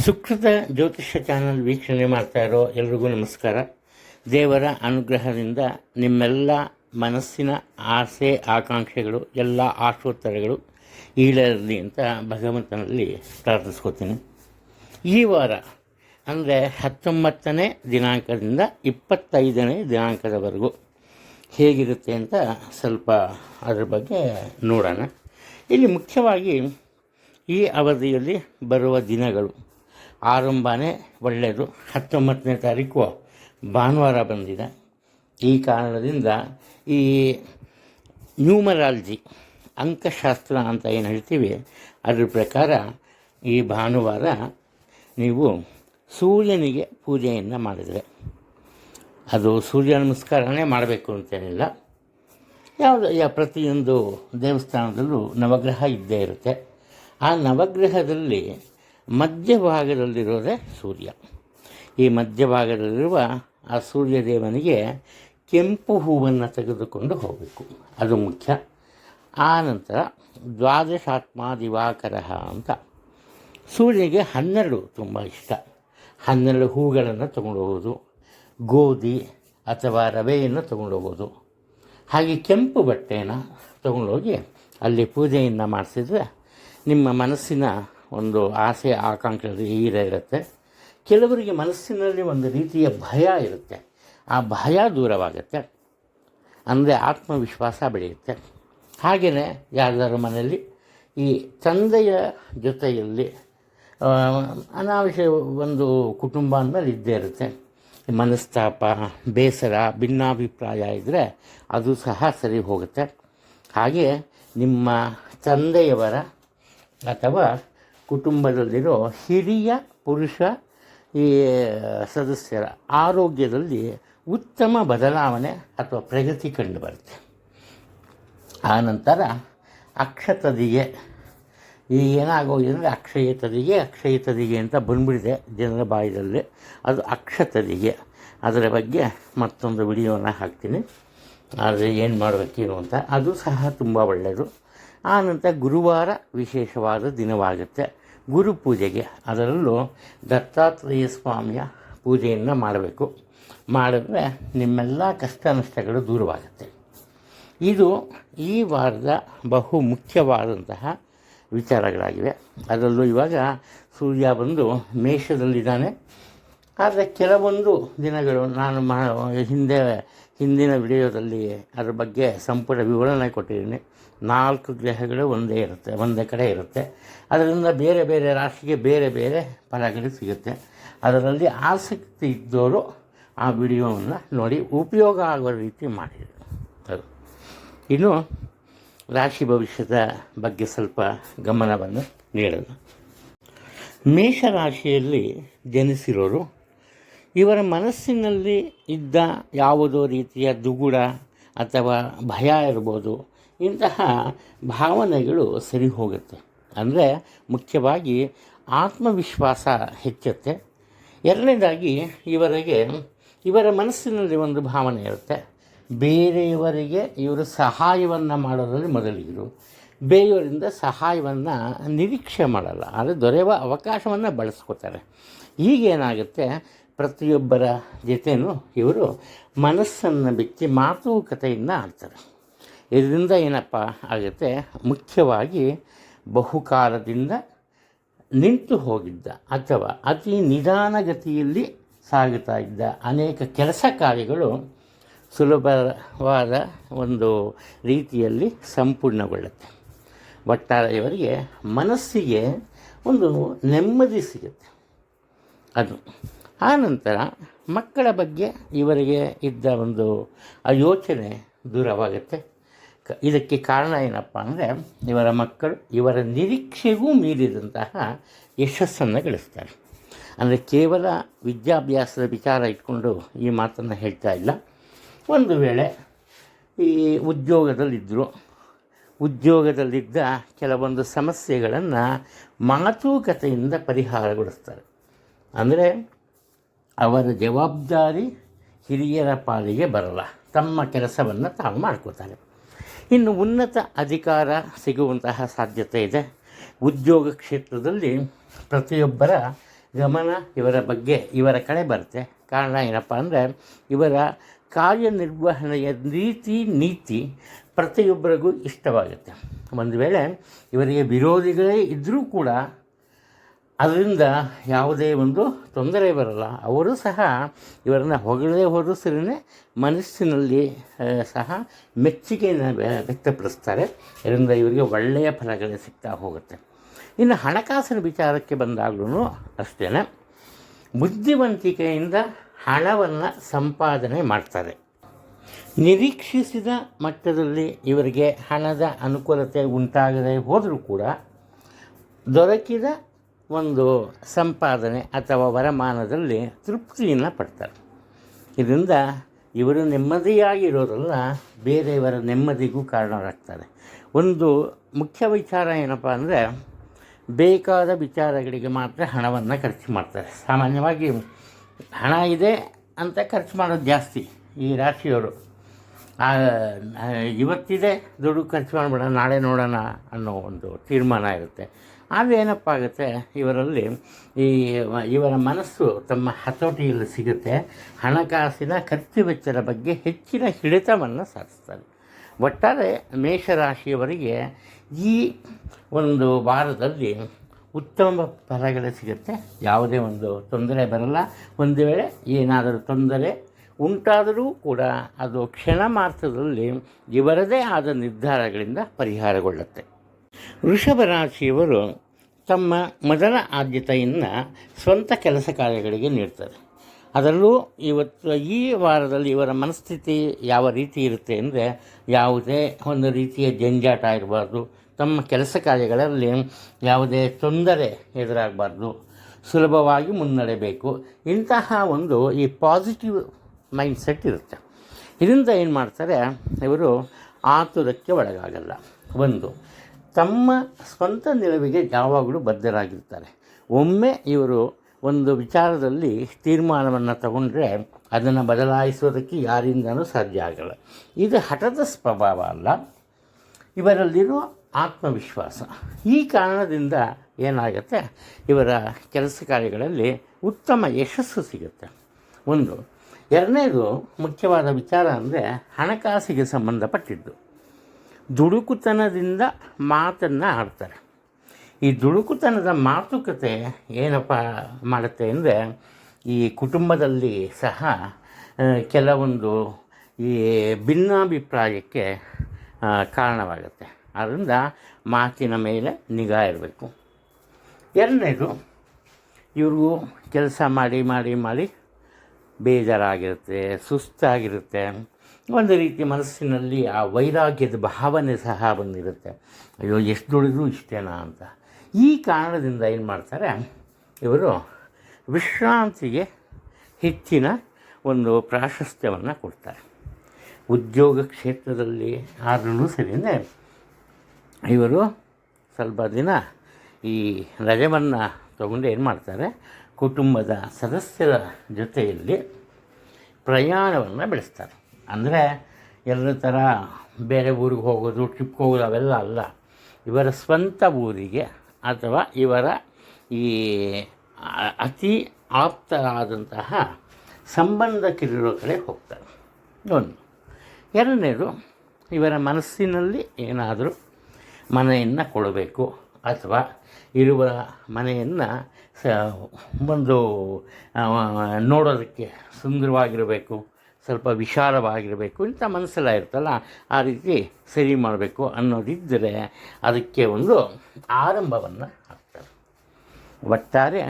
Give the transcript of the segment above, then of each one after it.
ಸುಕೃತ ಜ್ಯೋತಿಷ್ಯ ಚಾನಲ್ ವೀಕ್ಷಣೆ ಮಾಡ್ತಾ ಇರೋ ಎಲ್ರಿಗೂ ನಮಸ್ಕಾರ. ದೇವರ ಅನುಗ್ರಹದಿಂದ ನಿಮ್ಮೆಲ್ಲ ಮನಸ್ಸಿನ ಆಸೆ ಆಕಾಂಕ್ಷೆಗಳು ಎಲ್ಲ ಆಶೋತ್ತರಗಳು ಈಡೇರಲಿ ಅಂತ ಭಗವಂತನಲ್ಲಿ ಪ್ರಾರ್ಥಿಸ್ಕೋತೀನಿ. ಈ ವಾರ ಅಂದರೆ 19ನೇ ದಿನಾಂಕದಿಂದ 25ನೇ ದಿನಾಂಕದವರೆಗೂ ಹೇಗಿರುತ್ತೆ ಅಂತ ಸ್ವಲ್ಪ ಅದರ ಬಗ್ಗೆ ನೋಡೋಣ. ಇಲ್ಲಿ ಮುಖ್ಯವಾಗಿ ಈ ಅವಧಿಯಲ್ಲಿ ಬರುವ ದಿನಗಳು ಆರಂಭನೇ ಒಳ್ಳೆಯದು. 19ನೇ ತಾರೀಕು ಭಾನುವಾರ ಬಂದಿದೆ. ಈ ಕಾರಣದಿಂದ ಈ ನ್ಯೂಮರಾಲಜಿ ಅಂಕಶಾಸ್ತ್ರ ಅಂತ ಏನು ಹೇಳ್ತೀವಿ ಅದ್ರ ಪ್ರಕಾರ ಈ ಭಾನುವಾರ ನೀವು ಸೂರ್ಯನಿಗೆ ಪೂಜೆಯನ್ನು ಮಾಡಿದರೆ, ಅದು ಸೂರ್ಯ ನಮಸ್ಕಾರನೇ ಮಾಡಬೇಕು ಅಂತೇನಿಲ್ಲ, ಪ್ರತಿಯೊಂದು ದೇವಸ್ಥಾನದಲ್ಲೂ ನವಗ್ರಹ ಇದ್ದೇ ಇರುತ್ತೆ. ಆ ನವಗ್ರಹದಲ್ಲಿ ಮಧ್ಯಭಾಗದಲ್ಲಿರೋದೇ ಸೂರ್ಯ. ಈ ಮಧ್ಯಭಾಗದಲ್ಲಿರುವ ಆ ಸೂರ್ಯದೇವನಿಗೆ ಕೆಂಪು ಹೂವನ್ನು ತೆಗೆದುಕೊಂಡು ಹೋಗಬೇಕು, ಅದು ಮುಖ್ಯ. ಆ ನಂತರ ದ್ವಾದಶಾತ್ಮ ದಿವಾಕರ ಅಂತ ಸೂರ್ಯನಿಗೆ 12 ತುಂಬ ಇಷ್ಟ. 12 ಹೂಗಳನ್ನು ತಗೊಂಡು ಹೋಗೋದು, ಗೋಧಿ ಅಥವಾ ರವೆಯನ್ನು ತಗೊಂಡು ಹೋಗೋದು, ಹಾಗೆ ಕೆಂಪು ಬಟ್ಟೆಯನ್ನು ತಗೊಂಡೋಗಿ ಅಲ್ಲಿ ಪೂಜೆಯನ್ನು ಮಾಡಿಸಿದ್ರೆ ನಿಮ್ಮ ಮನಸ್ಸಿನ ಒಂದು ಆಸೆ ಆಕಾಂಕ್ಷೆ ಇರುತ್ತೆ. ಕೆಲವರಿಗೆ ಮನಸ್ಸಿನಲ್ಲಿ ಒಂದು ರೀತಿಯ ಭಯ ಇರುತ್ತೆ, ಆ ಭಯ ದೂರವಾಗುತ್ತೆ, ಅಂದರೆ ಆತ್ಮವಿಶ್ವಾಸ ಬೆಳೆಯುತ್ತೆ. ಹಾಗೆಯೇ ಯಾರ್ದಾರ ಮನೆಯಲ್ಲಿ ಈ ತಂದೆಯ ಜೊತೆಯಲ್ಲಿ ಅನಾವಶ್ಯ ಒಂದು ಕುಟುಂಬ ಅಂದಮೇಲೆ ಇದ್ದೇ ಇರುತ್ತೆ. ಮನಸ್ತಾಪ, ಬೇಸರ, ಭಿನ್ನಾಭಿಪ್ರಾಯ ಇದ್ದರೆ ಅದು ಸಹ ಸರಿ ಹೋಗುತ್ತೆ. ಹಾಗೆ ನಿಮ್ಮ ತಂದೆಯವರ ಅಥವಾ ಕುಟುಂಬದಲ್ಲಿರೋ ಹಿರಿಯ ಪುರುಷ ಈ ಸದಸ್ಯರ ಆರೋಗ್ಯದಲ್ಲಿ ಉತ್ತಮ ಬದಲಾವಣೆ ಅಥವಾ ಪ್ರಗತಿ ಕಂಡು ಬರುತ್ತೆ. ಆನಂತರ ಅಕ್ಷತದಿಗೆ, ಈಗ ಏನಾಗೋಗಿದೆ ಅಂದರೆ ಅಕ್ಷಯ ತದಿಗೆ ಅಂತ ಬಂದ್ಬಿಟ್ಟಿದೆ ಜನರ ಬಾಯಿದಲ್ಲಿ, ಅದು ಅಕ್ಷತದಿಗೆ. ಅದರ ಬಗ್ಗೆ ಮತ್ತೊಂದು ವಿಡಿಯೋನ ಹಾಕ್ತೀನಿ, ಆದರೆ ಏನು ಮಾಡಬೇಕೇನು ಅಂತ. ಅದು ಸಹ ತುಂಬ ಒಳ್ಳೆಯದು. ಆನಂತರ ಗುರುವಾರ ವಿಶೇಷವಾದ ದಿನವಾಗುತ್ತೆ ಗುರು ಪೂಜೆಗೆ. ಅದರಲ್ಲೂ ದತ್ತಾತ್ರೇಯ ಸ್ವಾಮಿಯ ಪೂಜೆಯನ್ನು ಮಾಡಬೇಕು. ಮಾಡಿದ್ರೆ ನಿಮ್ಮೆಲ್ಲ ಕಷ್ಟ ನಷ್ಟಗಳು ದೂರವಾಗುತ್ತೆ. ಇದು ಈ ವಾರದ ಬಹು ಮುಖ್ಯವಾದಂತಹ ವಿಚಾರಗಳಾಗಿವೆ. ಅದರಲ್ಲೂ ಇವಾಗ ಸೂರ್ಯ ಬಂದು ಮೇಷದಲ್ಲಿದ್ದಾನೆ. ಆದರೆ ಕೆಲವೊಂದು ದಿನಗಳು ನಾನು ಹಿಂದಿನ ವಿಡಿಯೋದಲ್ಲಿ ಅದರ ಬಗ್ಗೆ ಸಂಪೂರ್ಣ ವಿವರಣೆ ಕೊಟ್ಟಿದ್ದೀನಿ. 4 ಗ್ರಹಗಳು ಒಂದೇ ಕಡೆ ಇರುತ್ತೆ. ಅದರಿಂದ ಬೇರೆ ಬೇರೆ ರಾಶಿಗೆ ಬೇರೆ ಬೇರೆ ಫಲಗಳು ಸಿಗುತ್ತೆ. ಅದರಲ್ಲಿ ಆಸಕ್ತಿ ಇದ್ದವರು ಆ ವಿಡಿಯೋವನ್ನು ನೋಡಿ ಉಪಯೋಗ ಆಗುವ ರೀತಿ ಮಾಡಿದರು. ಇನ್ನು ರಾಶಿ ಭವಿಷ್ಯದ ಬಗ್ಗೆ ಸ್ವಲ್ಪ ಗಮನವನ್ನು ನೀಡೋಣ. ಮೇಷರಾಶಿಯಲ್ಲಿ ಜನಿಸಿರೋರು, ಇವರ ಮನಸ್ಸಿನಲ್ಲಿ ಇದ್ದ ಯಾವುದೋ ರೀತಿಯ ದುಗುಡ ಅಥವಾ ಭಯ ಇರ್ಬೋದು, ಇಂತಹ ಭಾವನೆಗಳು ಸರಿ ಹೋಗುತ್ತೆ. ಅಂದರೆ ಮುಖ್ಯವಾಗಿ ಆತ್ಮವಿಶ್ವಾಸ ಹೆಚ್ಚುತ್ತೆ. ಎರಡನೇದಾಗಿ ಇವರ ಮನಸ್ಸಿನಲ್ಲಿ ಒಂದು ಭಾವನೆ ಇರುತ್ತೆ, ಬೇರೆಯವರಿಗೆ ಇವರು ಸಹಾಯವನ್ನು ಮಾಡೋದ್ರಲ್ಲಿ ಮೊದಲಿಗರು, ಬೇರೆಯವರಿಂದ ಸಹಾಯವನ್ನು ನಿರೀಕ್ಷೆ ಮಾಡಲ್ಲ, ಆದರೆ ದೊರೆಯುವ ಅವಕಾಶವನ್ನು ಬಳಸ್ಕೋತಾರೆ. ಈಗೇನಾಗುತ್ತೆ, ಪ್ರತಿಯೊಬ್ಬರ ಜೊತೆಯೂ ಇವರು ಮನಸ್ಸನ್ನು ಬಿಚ್ಚಿ ಮಾತುಕತೆಯನ್ನು ಆಡ್ತಾರೆ. ಇದರಿಂದ ಏನಪ್ಪ ಆಗುತ್ತೆ, ಮುಖ್ಯವಾಗಿ ಬಹುಕಾಲದಿಂದ ನಿಂತು ಹೋಗಿದ್ದ ಅಥವಾ ಅತಿ ನಿಧಾನಗತಿಯಲ್ಲಿ ಸಾಗುತ್ತಾ ಇದ್ದ ಅನೇಕ ಕೆಲಸ ಕಾರ್ಯಗಳು ಸುಲಭವಾದ ಒಂದು ರೀತಿಯಲ್ಲಿ ಸಂಪೂರ್ಣಗೊಳ್ಳುತ್ತೆ. ಒಟ್ಟಾರೆ ಇವರಿಗೆ ಮನಸ್ಸಿಗೆ ಒಂದು ನೆಮ್ಮದಿ ಸಿಗುತ್ತೆ. ಅದು ಆನಂತರ ಮಕ್ಕಳ ಬಗ್ಗೆ ಇವರಿಗೆ ಇದ್ದ ಒಂದು ಯೋಚನೆ ದೂರವಾಗುತ್ತೆ. ಇದಕ್ಕೆ ಕಾರಣ ಏನಪ್ಪ ಅಂದರೆ, ಇವರ ಮಕ್ಕಳು ಇವರ ನಿರೀಕ್ಷೆಗೂ ಮೀರಿದಂತಹ ಯಶಸ್ಸನ್ನು ಗಳಿಸ್ತಾರೆ. ಅಂದರೆ ಕೇವಲ ವಿದ್ಯಾಭ್ಯಾಸದ ವಿಚಾರ ಇಟ್ಕೊಂಡು ಈ ಮಾತನ್ನು ಹೇಳ್ತಾ ಇಲ್ಲ. ಒಂದು ವೇಳೆ ಈ ಉದ್ಯೋಗದಲ್ಲಿದ್ದ ಕೆಲವೊಂದು ಸಮಸ್ಯೆಗಳನ್ನು ಮಾತುಕತೆಯಿಂದ ಪರಿಹಾರಗೊಳಿಸ್ತಾರೆ. ಅಂದರೆ ಅವರ ಜವಾಬ್ದಾರಿ ಹಿರಿಯರ ಪಾಲಿಗೆ ಬರಲ್ಲ, ತಮ್ಮ ಕೆಲಸವನ್ನು ತಾವು ಮಾಡ್ಕೋತಾರೆ. ಇನ್ನು ಉನ್ನತ ಅಧಿಕಾರ ಸಿಗುವಂತಹ ಸಾಧ್ಯತೆ ಇದೆ. ಉದ್ಯೋಗ ಕ್ಷೇತ್ರದಲ್ಲಿ ಪ್ರತಿಯೊಬ್ಬರ ಗಮನ ಇವರ ಬಗ್ಗೆ ಇವರ ಕಡೆ ಬರುತ್ತೆ. ಕಾರಣ ಏನಪ್ಪ ಅಂದರೆ ಇವರ ಕಾರ್ಯನಿರ್ವಹಣೆಯ ರೀತಿ ನೀತಿ ಪ್ರತಿಯೊಬ್ಬರಿಗೂ ಇಷ್ಟವಾಗುತ್ತೆ. ಒಂದು ವೇಳೆ ಇವರಿಗೆ ವಿರೋಧಿಗಳೇ ಇದ್ದರೂ ಕೂಡ ಅದರಿಂದ ಯಾವುದೇ ಒಂದು ತೊಂದರೆ ಬರಲ್ಲ. ಅವರು ಸಹ ಇವರನ್ನು ಹೊಗಳೇ ಹೊರಸರೇ ಮನಸ್ಸಿನಲ್ಲಿ ಸಹ ಮೆಚ್ಚುಗೆಯನ್ನು ವ್ಯಕ್ತಪಡಿಸ್ತಾರೆ. ಇದರಿಂದ ಇವರಿಗೆ ಒಳ್ಳೆಯ ಫಲಗಳೇ ಸಿಗ್ತಾ ಹೋಗುತ್ತೆ. ಇನ್ನು ಹಣಕಾಸಿನ ವಿಚಾರಕ್ಕೆ ಬಂದಾಗಲೂ ಅಷ್ಟೇ, ಬುದ್ಧಿವಂತಿಕೆಯಿಂದ ಹಣವನ್ನು ಸಂಪಾದನೆ ಮಾಡ್ತಾರೆ. ನಿರೀಕ್ಷಿಸಿದ ಮಟ್ಟದಲ್ಲಿ ಇವರಿಗೆ ಹಣದ ಅನುಕೂಲತೆ ಉಂಟಾಗದೆ ಹೋದರೂ ಕೂಡ ದೊರಕಿದ ಒಂದು ಸಂಪಾದನೆ ಅಥವಾ ವರಮಾನದಲ್ಲಿ ತೃಪ್ತಿಯನ್ನು ಪಡ್ತಾರೆ. ಇದರಿಂದ ಇವರು ನೆಮ್ಮದಿಯಾಗಿರೋದಲ್ಲ, ಬೇರೆಯವರ ನೆಮ್ಮದಿಗೂ ಕಾರಣರಾಗ್ತಾರೆ. ಒಂದು ಮುಖ್ಯ ವಿಚಾರ ಏನಪ್ಪ ಅಂದರೆ, ಬೇಕಾದ ವಿಚಾರಗಳಿಗೆ ಮಾತ್ರ ಹಣವನ್ನು ಖರ್ಚು ಮಾಡ್ತಾರೆ. ಸಾಮಾನ್ಯವಾಗಿ ಹಣ ಇದೆ ಅಂತ ಖರ್ಚು ಮಾಡೋದು ಜಾಸ್ತಿ ಈ ರಾಶಿಯವರು. ಇವತ್ತಿದೆ ದುಡ್ಡು ಖರ್ಚು ಮಾಡಬೇಡ, ನಾಳೆ ನೋಡೋಣ ಅನ್ನೋ ಒಂದು ತೀರ್ಮಾನ ಇರುತ್ತೆ. ಆದರೆ ಏನಪ್ಪ ಆಗುತ್ತೆ, ಇವರಲ್ಲಿ ಇವರ ಮನಸ್ಸು ತಮ್ಮ ಹತೋಟಿಯಲ್ಲಿ ಸಿಗುತ್ತೆ. ಹಣಕಾಸಿನ ಖರ್ಚು ವೆಚ್ಚದ ಬಗ್ಗೆ ಹೆಚ್ಚಿನ ಹಿಡಿತವನ್ನು ಸಾಧಿಸ್ತಾರೆ. ಒಟ್ಟಾರೆ ಮೇಷರಾಶಿಯವರಿಗೆ ಈ ಒಂದು ವಾರದಲ್ಲಿ ಉತ್ತಮ ಫಲಗಳು ಸಿಗುತ್ತೆ. ಯಾವುದೇ ಒಂದು ತೊಂದರೆ ಬರಲ್ಲ. ಒಂದು ವೇಳೆ ಏನಾದರೂ ತೊಂದರೆ ಉಂಟಾದರೂ ಕೂಡ ಅದು ಕ್ಷಣ ಮಾತ್ರದಲ್ಲಿ ಇವರದೇ ಆದ ನಿರ್ಧಾರಗಳಿಂದ ಪರಿಹಾರಗೊಳ್ಳುತ್ತೆ. ವೃಷಭ ರಾಶಿಯವರು ತಮ್ಮ ಮೊದಲ ಆದ್ಯತೆಯನ್ನು ಸ್ವಂತ ಕೆಲಸ ಕಾರ್ಯಗಳಿಗೆ ನೀಡ್ತಾರೆ. ಅದರಲ್ಲೂ ಈ ವಾರದಲ್ಲಿ ಇವರ ಮನಸ್ಥಿತಿ ಯಾವ ರೀತಿ ಇರುತ್ತೆ ಅಂದರೆ, ಯಾವುದೇ ಒಂದು ರೀತಿಯ ಜಂಜಾಟ ಇರಬಾರ್ದು, ತಮ್ಮ ಕೆಲಸ ಕಾರ್ಯಗಳಲ್ಲಿ ಯಾವುದೇ ತೊಂದರೆ ಎದುರಾಗಬಾರ್ದು, ಸುಲಭವಾಗಿ ಮುನ್ನಡೆಯಬೇಕು. ಇಂತಹ ಒಂದು ಈ ಪಾಸಿಟಿವ್ ಮೈಂಡ್ಸೆಟ್ ಇರುತ್ತೆ. ಇದರಿಂದ ಏನು ಮಾಡ್ತಾರೆ, ಇವರು ಆತುರಕ್ಕೆ ಒಳಗಾಗಲ್ಲ. ಒಂದು, ತಮ್ಮ ಸ್ವಂತ ನಿಲುವಿಗೆ ಯಾವಾಗಲೂ ಬದ್ಧರಾಗಿರ್ತಾರೆ. ಒಮ್ಮೆ ಇವರು ಒಂದು ವಿಚಾರದಲ್ಲಿ ತೀರ್ಮಾನವನ್ನು ತಗೊಂಡ್ರೆ ಅದನ್ನು ಬದಲಾಯಿಸೋದಕ್ಕೆ ಯಾರಿಂದನೂ ಸಾಧ್ಯ ಆಗಲ್ಲ. ಇದು ಹಠದ ಸ್ವಭಾವ ಅಲ್ಲ, ಇವರಲ್ಲಿರೋ ಆತ್ಮವಿಶ್ವಾಸ. ಈ ಕಾರಣದಿಂದ ಏನಾಗುತ್ತೆ, ಇವರ ಕೆಲಸ ಕಾರ್ಯಗಳಲ್ಲಿ ಉತ್ತಮ ಯಶಸ್ಸು ಸಿಗುತ್ತೆ. ಒಂದು. ಎರಡನೇದು ಮುಖ್ಯವಾದ ವಿಚಾರ ಅಂದರೆ ಹಣಕಾಸಿಗೆ ಸಂಬಂಧಪಟ್ಟಿದ್ದು. ದುಡುಕುತನದಿಂದ ಮಾತನ್ನು ಆಡ್ತಾರೆ. ಈ ದುಡುಕುತನದ ಮಾತುಕತೆ ಏನಪ್ಪ ಮಾಡುತ್ತೆ ಅಂದರೆ, ಈ ಕುಟುಂಬದಲ್ಲಿ ಸಹ ಕೆಲವೊಂದು ಈ ಭಿನ್ನಾಭಿಪ್ರಾಯಕ್ಕೆ ಕಾರಣವಾಗುತ್ತೆ. ಆದ್ದರಿಂದ ಮಾತಿನ ಮೇಲೆ ನಿಗಾ ಇರಬೇಕು. ಎರಡನೇದು, ಇವ್ರಿಗೂ ಕೆಲಸ ಮಾಡಿ ಮಾಡಿ ಮಾಡಿ ಬೇಜಾರಾಗಿರುತ್ತೆ, ಸುಸ್ತಾಗಿರುತ್ತೆ. ಒಂದು ರೀತಿ ಮನಸ್ಸಿನಲ್ಲಿ ಆ ವೈರಾಗ್ಯದ ಭಾವನೆ ಸಹ ಬಂದಿರುತ್ತೆ. ಅಯ್ಯೋ, ಎಷ್ಟು ದುಡಿದ್ರೂ ಇಷ್ಟೇನಾ ಅಂತ. ಈ ಕಾರಣದಿಂದ ಏನು ಮಾಡ್ತಾರೆ, ಇವರು ವಿಶ್ರಾಂತಿಗೆ ಹೆಚ್ಚಿನ ಒಂದು ಪ್ರಾಶಸ್ತ್ಯವನ್ನು ಕೊಡ್ತಾರೆ. ಉದ್ಯೋಗ ಕ್ಷೇತ್ರದಲ್ಲಿ ಆದ್ರೂ ಸರಿಯೇ ಇವರು ಸ್ವಲ್ಪ ದಿನ ಈ ರಜೆಯನ್ನು ತಗೊಂಡು ಏನು ಮಾಡ್ತಾರೆ, ಕುಟುಂಬದ ಸದಸ್ಯರ ಜೊತೆಯಲ್ಲಿ ಪ್ರಯಾಣವನ್ನು ಬೆಳೆಸ್ತಾರೆ. ಅಂದರೆ ಎಲ್ಲರ ಥರ ಬೇರೆ ಊರಿಗೆ ಹೋಗೋದು, ಟ್ರಿಪ್ಗೆ ಹೋಗೋದು ಅವೆಲ್ಲ ಅಲ್ಲ. ಇವರ ಸ್ವಂತ ಊರಿಗೆ ಅಥವಾ ಇವರ ಈ ಅತಿ ಆಪ್ತರಾದಂತಹ ಸಂಬಂಧಕ್ಕಿರೋ ಕಡೆ ಹೋಗ್ತಾರೆ. ಒಂದು. ಎರಡನೇದು, ಇವರ ಮನಸ್ಸಿನಲ್ಲಿ ಏನಾದರೂ ಮನೆಯನ್ನು ಕೊಡಬೇಕು ಅಥವಾ ಇರುವ ಮನೆಯನ್ನು ಒಂದು ನೋಡೋದಕ್ಕೆ ಸುಂದರವಾಗಿರಬೇಕು, ಸ್ವಲ್ಪ ವಿಶಾಲವಾಗಿರಬೇಕು, ಇಂಥ ಮನಸ್ಸೆಲ್ಲ ಇರ್ತಲ್ಲ, ಆ ರೀತಿ ಸರಿ ಮಾಡಬೇಕು ಅನ್ನೋದಿದ್ದರೆ ಅದಕ್ಕೆ ಒಂದು ಆರಂಭವನ್ನು ಹಾಕ್ತಾರೆ. ಒಟ್ಟಾರೆ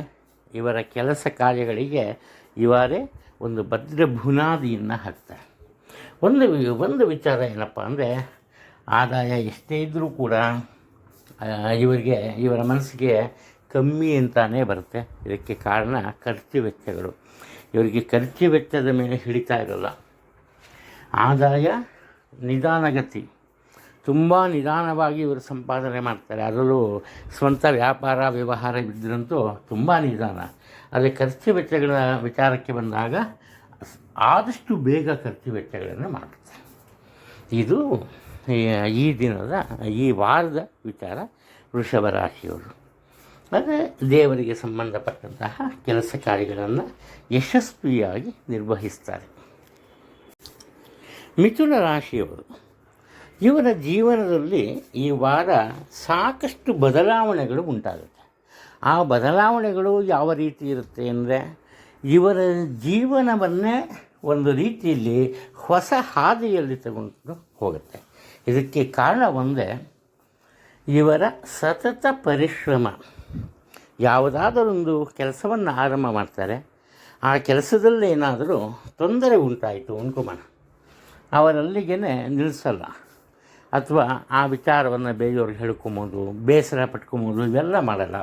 ಇವರ ಕೆಲಸ ಕಾರ್ಯಗಳಿಗೆ ಇವರೇ ಒಂದು ಭದ್ರ ಬುನಾದಿಯನ್ನು ಹಾಕ್ತಾರೆ. ಒಂದು ವಿಚಾರ ಏನಪ್ಪ ಅಂದರೆ, ಆದಾಯ ಎಷ್ಟೇ ಇದ್ದರೂ ಕೂಡ ಇವರ ಮನಸ್ಸಿಗೆ ಕಮ್ಮಿ ಅಂತಾನೇ ಬರುತ್ತೆ. ಇದಕ್ಕೆ ಕಾರಣ ಖರ್ಚು ವೆಚ್ಚಗಳು. ಇವರಿಗೆ ಖರ್ಚು ವೆಚ್ಚದ ಮೇಲೆ ಹಿಡಿತಾ ಇರೋಲ್ಲ. ಆದಾಯ ನಿಧಾನಗತಿ, ತುಂಬ ನಿಧಾನವಾಗಿ ಇವರು ಸಂಪಾದನೆ ಮಾಡ್ತಾರೆ. ಅದರಲ್ಲೂ ಸ್ವಂತ ವ್ಯಾಪಾರ ವ್ಯವಹಾರ ಇದ್ರಂತೂ ತುಂಬ ನಿಧಾನ. ಆದರೆ ಖರ್ಚು ವೆಚ್ಚಗಳ ವಿಚಾರಕ್ಕೆ ಬಂದಾಗ ಆದಷ್ಟು ಬೇಗ ಖರ್ಚು ವೆಚ್ಚಗಳನ್ನು ಮಾಡುತ್ತೆ. ಇದು ಈ ವಾರದ ವಿಚಾರ ವೃಷಭ ರಾಶಿಯವರು. ಅಂದರೆ ದೇವರಿಗೆ ಸಂಬಂಧಪಟ್ಟಂತಹ ಕೆಲಸ ಕಾರ್ಯಗಳನ್ನು ಯಶಸ್ವಿಯಾಗಿ ನಿರ್ವಹಿಸ್ತಾರೆ. ಮಿಥುನ ರಾಶಿಯವರು, ಇವರ ಜೀವನದಲ್ಲಿ ಈ ವಾರ ಸಾಕಷ್ಟು ಬದಲಾವಣೆಗಳು ಉಂಟಾಗುತ್ತೆ. ಆ ಬದಲಾವಣೆಗಳು ಯಾವ ರೀತಿ ಇರುತ್ತೆ ಅಂದರೆ, ಇವರ ಜೀವನವನ್ನೇ ಒಂದು ರೀತಿಯಲ್ಲಿ ಹೊಸ ಹಾದಿಯಲ್ಲಿ ತಗೊಂಡು ಹೋಗುತ್ತೆ. ಇದಕ್ಕೆ ಕಾರಣ ಒಂದೇ, ಇವರ ಸತತ ಪರಿಶ್ರಮ. ಯಾವುದಾದರೊಂದು ಕೆಲಸವನ್ನು ಆರಂಭ ಮಾಡ್ತಾರೆ, ಆ ಕೆಲಸದಲ್ಲಿ ಏನಾದರೂ ತೊಂದರೆ ಉಂಟಾಯಿತು ಅನ್ಕೋಣ, ಅವರಲ್ಲಿಗೇ ನಿಲ್ಲಿಸಲ್ಲ. ಅಥವಾ ಆ ವಿಚಾರವನ್ನು ಬೇರೆಯವ್ರಿಗೆ ಹೇಳ್ಕೊಂಬೋದು, ಬೇಸರ ಪಟ್ಕೊಂಬೋದು, ಇವೆಲ್ಲ ಮಾಡಲ್ಲ.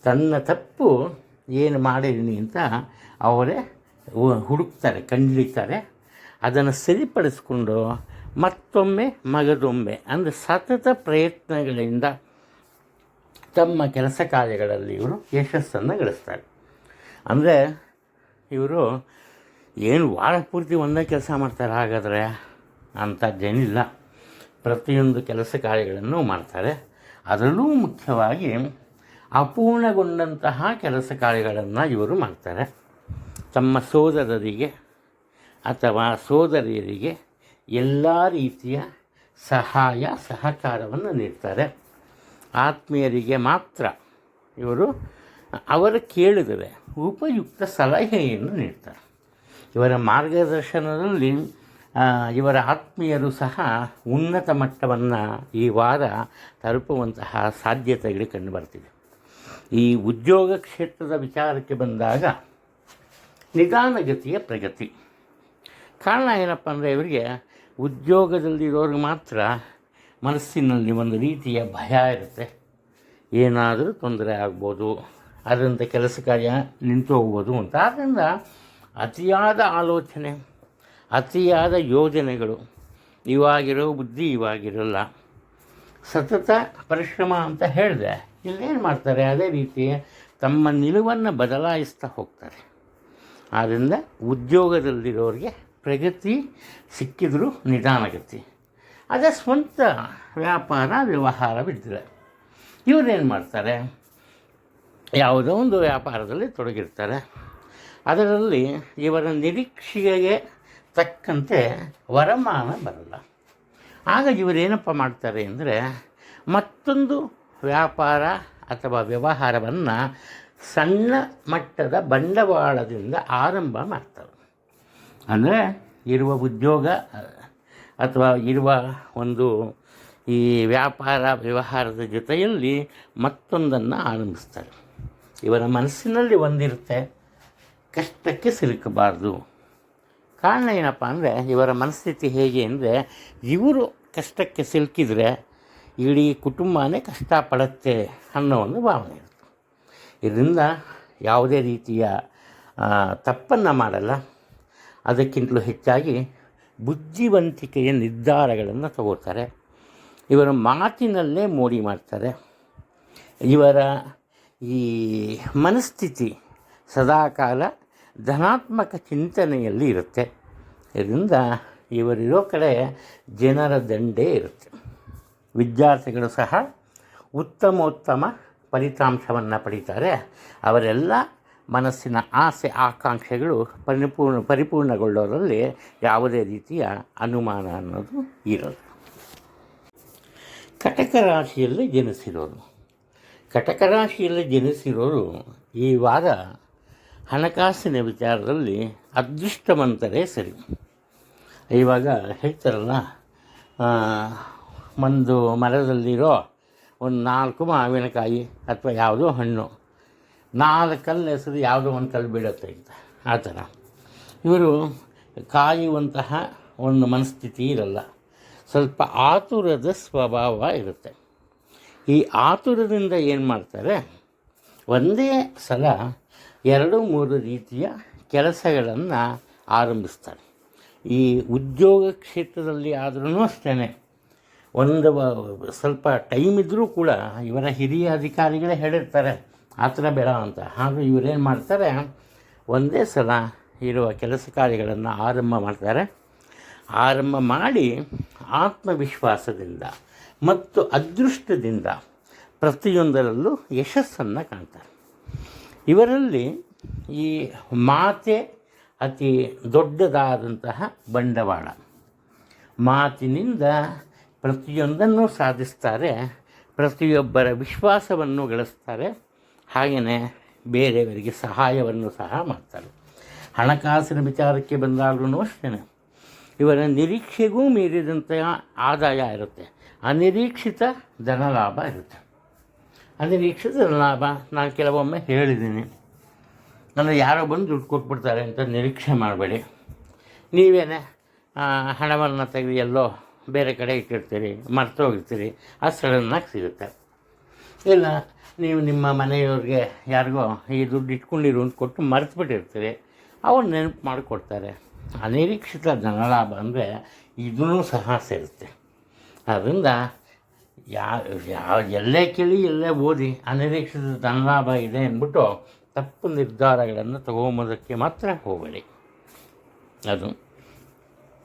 ತನ್ನ ತಪ್ಪು ಏನು ಮಾಡಿದ್ದೀನಿ ಅಂತ ಅವರೇ ಹುಡುಕ್ತಾರೆ, ಕಂಡುಹಿಡಿತಾರೆ. ಅದನ್ನು ಸರಿಪಡಿಸ್ಕೊಂಡು ಮತ್ತೊಮ್ಮೆ ಮಗದೊಮ್ಮೆ ಅಂದರೆ ಸತತ ಪ್ರಯತ್ನಗಳಿಂದ ತಮ್ಮ ಕೆಲಸ ಕಾರ್ಯಗಳಲ್ಲಿ ಇವರು ಯಶಸ್ಸನ್ನು ಗಳಿಸ್ತಾರೆ. ಅಂದರೆ ಇವರು ಏನು ವಾರ ಪೂರ್ತಿ ಒಂದೇ ಕೆಲಸ ಮಾಡ್ತಾರೆ ಹಾಗಾದರೆ ಅಂಥದ್ದೇನಿಲ್ಲ. ಪ್ರತಿಯೊಂದು ಕೆಲಸ ಕಾರ್ಯಗಳನ್ನು ಮಾಡ್ತಾರೆ. ಅದರಲ್ಲೂ ಮುಖ್ಯವಾಗಿ ಅಪೂರ್ಣಗೊಂಡಂತಹ ಕೆಲಸ ಕಾರ್ಯಗಳನ್ನು ಇವರು ಮಾಡ್ತಾರೆ. ತಮ್ಮ ಸೋದರರಿಗೆ ಅಥವಾ ಸೋದರಿಯರಿಗೆ ಎಲ್ಲ ರೀತಿಯ ಸಹಾಯ ಸಹಕಾರವನ್ನು ನೀಡ್ತಾರೆ. ಆತ್ಮೀಯರಿಗೆ ಮಾತ್ರ ಇವರು ಅವರು ಕೇಳಿದರೆ ಉಪಯುಕ್ತ ಸಲಹೆಯನ್ನು ನೀಡ್ತಾರೆ. ಇವರ ಮಾರ್ಗದರ್ಶನದಲ್ಲಿ ಇವರ ಆತ್ಮೀಯರು ಸಹ ಉನ್ನತ ಮಟ್ಟವನ್ನು ಈ ವಾರ ತಲುಪುವಂತಹ ಸಾಧ್ಯತೆಗಳು ಕಂಡುಬರ್ತಿದೆ. ಈ ಉದ್ಯೋಗ ಕ್ಷೇತ್ರದ ವಿಚಾರಕ್ಕೆ ಬಂದಾಗ ನಿಧಾನಗತಿಯ ಪ್ರಗತಿ. ಕಾರಣ ಏನಪ್ಪ ಅಂದರೆ, ಇವರಿಗೆ ಉದ್ಯೋಗದಲ್ಲಿರೋರಿಗೆ ಮಾತ್ರ ಮನಸ್ಸಿನಲ್ಲಿ ಒಂದು ರೀತಿಯ ಭಯ ಇರುತ್ತೆ. ಏನಾದರೂ ತೊಂದರೆ ಆಗ್ಬೋದು, ಅದರಿಂದ ಕೆಲಸ ಕಾರ್ಯ ನಿಂತು ಹೋಗ್ಬೋದು ಅಂತ. ಆದ್ದರಿಂದ ಅತಿಯಾದ ಆಲೋಚನೆ, ಅತಿಯಾದ ಯೋಜನೆಗಳು, ಇವಾಗಿರೋ ಬುದ್ಧಿ ಇವಾಗಿರಲ್ಲ. ಸತತ ಪರಿಶ್ರಮ ಅಂತ ಹೇಳಿದೆ, ಇಲ್ಲೇನು ಮಾಡ್ತಾರೆ, ಅದೇ ರೀತಿ ತಮ್ಮ ನಿಲುವನ್ನು ಬದಲಾಯಿಸ್ತಾ ಹೋಗ್ತಾರೆ. ಆದ್ದರಿಂದ ಉದ್ಯೋಗದಲ್ಲಿರೋರಿಗೆ ಪ್ರಗತಿ ಸಿಕ್ಕಿದರೂ ನಿಧಾನಗತಿ. ಅದೇ ಸ್ವಂತ ವ್ಯಾಪಾರ ವ್ಯವಹಾರವಿದ್ದರೆ ಇವರೇನು ಮಾಡ್ತಾರೆ, ಯಾವುದೋ ಒಂದು ವ್ಯಾಪಾರದಲ್ಲಿ ತೊಡಗಿರ್ತಾರೆ. ಅದರಲ್ಲಿ ಇವರ ನಿರೀಕ್ಷೆಗೆ ತಕ್ಕಂತೆ ವರಮಾನ ಬರಲ್ಲ. ಆಗ ಇವರೇನಪ್ಪ ಮಾಡ್ತಾರೆ ಅಂದರೆ, ಮತ್ತೊಂದು ವ್ಯಾಪಾರ ಅಥವಾ ವ್ಯವಹಾರವನ್ನು ಸಣ್ಣ ಮಟ್ಟದ ಬಂಡವಾಳದಿಂದ ಆರಂಭ ಮಾಡ್ತಾರೆ. ಅಂದರೆ ಇರುವ ಉದ್ಯೋಗ ಅಥವಾ ಇರುವ ಒಂದು ಈ ವ್ಯಾಪಾರ ವ್ಯವಹಾರದ ಜೊತೆಯಲ್ಲಿ ಮತ್ತೊಂದನ್ನು ಆರಂಭಿಸ್ತಾರೆ. ಇವರ ಮನಸ್ಸಿನಲ್ಲಿ ಒಂದಿರುತ್ತೆ, ಕಷ್ಟಕ್ಕೆ ಸಿಲುಕಬಾರ್ದು. ಕಾರಣ ಏನಪ್ಪ ಅಂದರೆ, ಇವರ ಮನಸ್ಥಿತಿ ಹೇಗೆ ಅಂದರೆ, ಇವರು ಕಷ್ಟಕ್ಕೆ ಸಿಲುಕಿದರೆ ಇಡೀ ಕುಟುಂಬನೇ ಕಷ್ಟಪಡುತ್ತೆ ಅನ್ನೋ ಒಂದು ಭಾವನೆ ಇರುತ್ತೆ. ಇದರಿಂದ ಯಾವುದೇ ರೀತಿಯ ತಪ್ಪನ್ನು ಮಾಡಲ್ಲ. ಅದಕ್ಕಿಂತಲೂ ಹೆಚ್ಚಾಗಿ ಬುದ್ಧಿವಂತಿಕೆಯ ನಿರ್ಧಾರಗಳನ್ನು ತಗೋತಾರೆ. ಇವರ ಮಾತಿನಲ್ಲೇ ಮೋಡಿ ಮಾಡ್ತಾರೆ. ಇವರ ಈ ಮನಸ್ಥಿತಿ ಸದಾಕಾಲ ಧನಾತ್ಮಕ ಚಿಂತನೆಯಲ್ಲಿ ಇರುತ್ತೆ. ಇದರಿಂದ ಇವರಿರೋ ಕಡೆ ಜನರ ದಂಡೇ ಇರುತ್ತೆ. ವಿದ್ಯಾರ್ಥಿಗಳು ಸಹ ಉತ್ತಮೋತ್ತಮ ಫಲಿತಾಂಶವನ್ನು ಪಡೀತಾರೆ. ಅವರೆಲ್ಲ ಮನಸ್ಸಿನ ಆಸೆ ಆಕಾಂಕ್ಷೆಗಳು ಪರಿಪೂರ್ಣಗೊಳ್ಳೋದ್ರಲ್ಲಿ ಯಾವುದೇ ರೀತಿಯ ಅನುಮಾನ ಅನ್ನೋದು ಇರೋದು. ಕಟಕ ರಾಶಿಯಲ್ಲಿ ಜನಿಸಿರೋರು ಈ ವಾರ ಹಣಕಾಸಿನ ವಿಚಾರದಲ್ಲಿ ಅದೃಷ್ಟವಂತರೇ ಸರಿ. ಇವಾಗ ಹೇಳ್ತಾರಲ್ಲ, ಒಂದು ಮರದಲ್ಲಿರೋ ಒಂದು 4 ಮಾವಿನಕಾಯಿ ಅಥವಾ ಯಾವುದೋ ಹಣ್ಣು 4 ಕಲ್ಲು ಹೆಸರು ಯಾವುದೋ ಒಂದು ಕಲ್ಲು ಬೀಳುತ್ತೆ ಅಂತ. ಆ ಥರ ಇವರು ಕಾಯುವಂತಹ ಒಂದು ಮನಸ್ಥಿತಿ ಇರಲ್ಲ. ಸ್ವಲ್ಪ ಆತುರದ ಸ್ವಭಾವ ಇರುತ್ತೆ. ಈ ಆತುರದಿಂದ ಏನು ಮಾಡ್ತಾರೆ, ಒಂದೇ ಸಲ 2-3 ರೀತಿಯ ಕೆಲಸಗಳನ್ನು ಆರಂಭಿಸ್ತಾರೆ. ಈ ಉದ್ಯೋಗ ಕ್ಷೇತ್ರದಲ್ಲಿ ಆದ್ರೂ ಅಷ್ಟೇ, ಒಂದು ಸ್ವಲ್ಪ ಟೈಮ್ ಇದ್ದರೂ ಕೂಡ ಇವರ ಹಿರಿಯ ಅಧಿಕಾರಿಗಳೇ ಹೇಳಿರ್ತಾರೆ ಆ ಥರ ಬೇಡ ಅಂತ. ಹಾಗೂ ಇವರೇನು ಮಾಡ್ತಾರೆ, ಒಂದೇ ಸಲ ಇರುವ ಕೆಲಸ ಕಾರ್ಯಗಳನ್ನು ಆರಂಭ ಮಾಡ್ತಾರೆ. ಆರಂಭ ಮಾಡಿ ಆತ್ಮವಿಶ್ವಾಸದಿಂದ ಮತ್ತು ಅದೃಷ್ಟದಿಂದ ಪ್ರತಿಯೊಂದರಲ್ಲೂ ಯಶಸ್ಸನ್ನು ಕಾಣ್ತಾರೆ. ಇವರಲ್ಲಿ ಈ ಮಾತೆ ಅತಿ ದೊಡ್ಡದಾದಂತಹ ಬಂಡವಾಳ. ಮಾತಿನಿಂದ ಪ್ರತಿಯೊಂದನ್ನು ಸಾಧಿಸ್ತಾರೆ, ಪ್ರತಿಯೊಬ್ಬರ ವಿಶ್ವಾಸವನ್ನು ಗಳಿಸ್ತಾರೆ, ಹಾಗೆಯೇ ಬೇರೆಯವರಿಗೆ ಸಹಾಯವನ್ನು ಸಹ ಮಾಡ್ತಾರೆ. ಹಣಕಾಸಿನ ವಿಚಾರಕ್ಕೆ ಬಂದಾಗಲೂ ಅಷ್ಟೇ ಇವರ ನಿರೀಕ್ಷೆಗೂ ಮೀರಿದಂತಹ ಆದಾಯ ಇರುತ್ತೆ, ಅನಿರೀಕ್ಷಿತ ಧನಲಾಭ ಇರುತ್ತೆ. ಅನಿರೀಕ್ಷಿತ ಧನಲಾಭ ನಾನು ಕೆಲವೊಮ್ಮೆ ಹೇಳಿದ್ದೀನಿ, ನನಗೆ ಯಾರೋ ಬಂದು ದುಡ್ಡು ಕೊಟ್ಬಿಡ್ತಾರೆ ಅಂತ ನಿರೀಕ್ಷೆ ಮಾಡಬೇಡಿ. ನೀವೇನೇ ಹಣವನ್ನು ತೆಗೆದು ಎಲ್ಲೋ ಬೇರೆ ಕಡೆ ಇಟ್ಟಿರ್ತೀರಿ, ಮರ್ತೋಗಿರ್ತೀರಿ, ಅದು ಸಡನ್ನಾಗಿ ಸಿಗುತ್ತೆ. ಇಲ್ಲ ನೀವು ನಿಮ್ಮ ಮನೆಯವ್ರಿಗೆ ಯಾರಿಗೋ ಈ ದುಡ್ಡು ಇಟ್ಕೊಂಡಿರು ಅಂತ ಕೊಟ್ಟು ಮರೆತುಬಿಟ್ಟಿರ್ತೀರಿ, ಅವ್ರು ನೆನಪು ಮಾಡಿಕೊಡ್ತಾರೆ. ಅನಿರೀಕ್ಷಿತ ಧನಲಾಭ ಅಂದರೆ ಇದೂ ಸಹ ಸೇರುತ್ತೆ. ಆದ್ದರಿಂದ ಎಲ್ಲೇ ಕೇಳಿ ಎಲ್ಲೇ ಓದಿ ಅನಿರೀಕ್ಷಿತ ಧನಲಾಭ ಇದೆ ಅಂದ್ಬಿಟ್ಟು ತಪ್ಪು ನಿರ್ಧಾರಗಳನ್ನು ತಗೊಂಬೋದಕ್ಕೆ ಮಾತ್ರ ಹೋಗಬೇಡಿ. ಅದು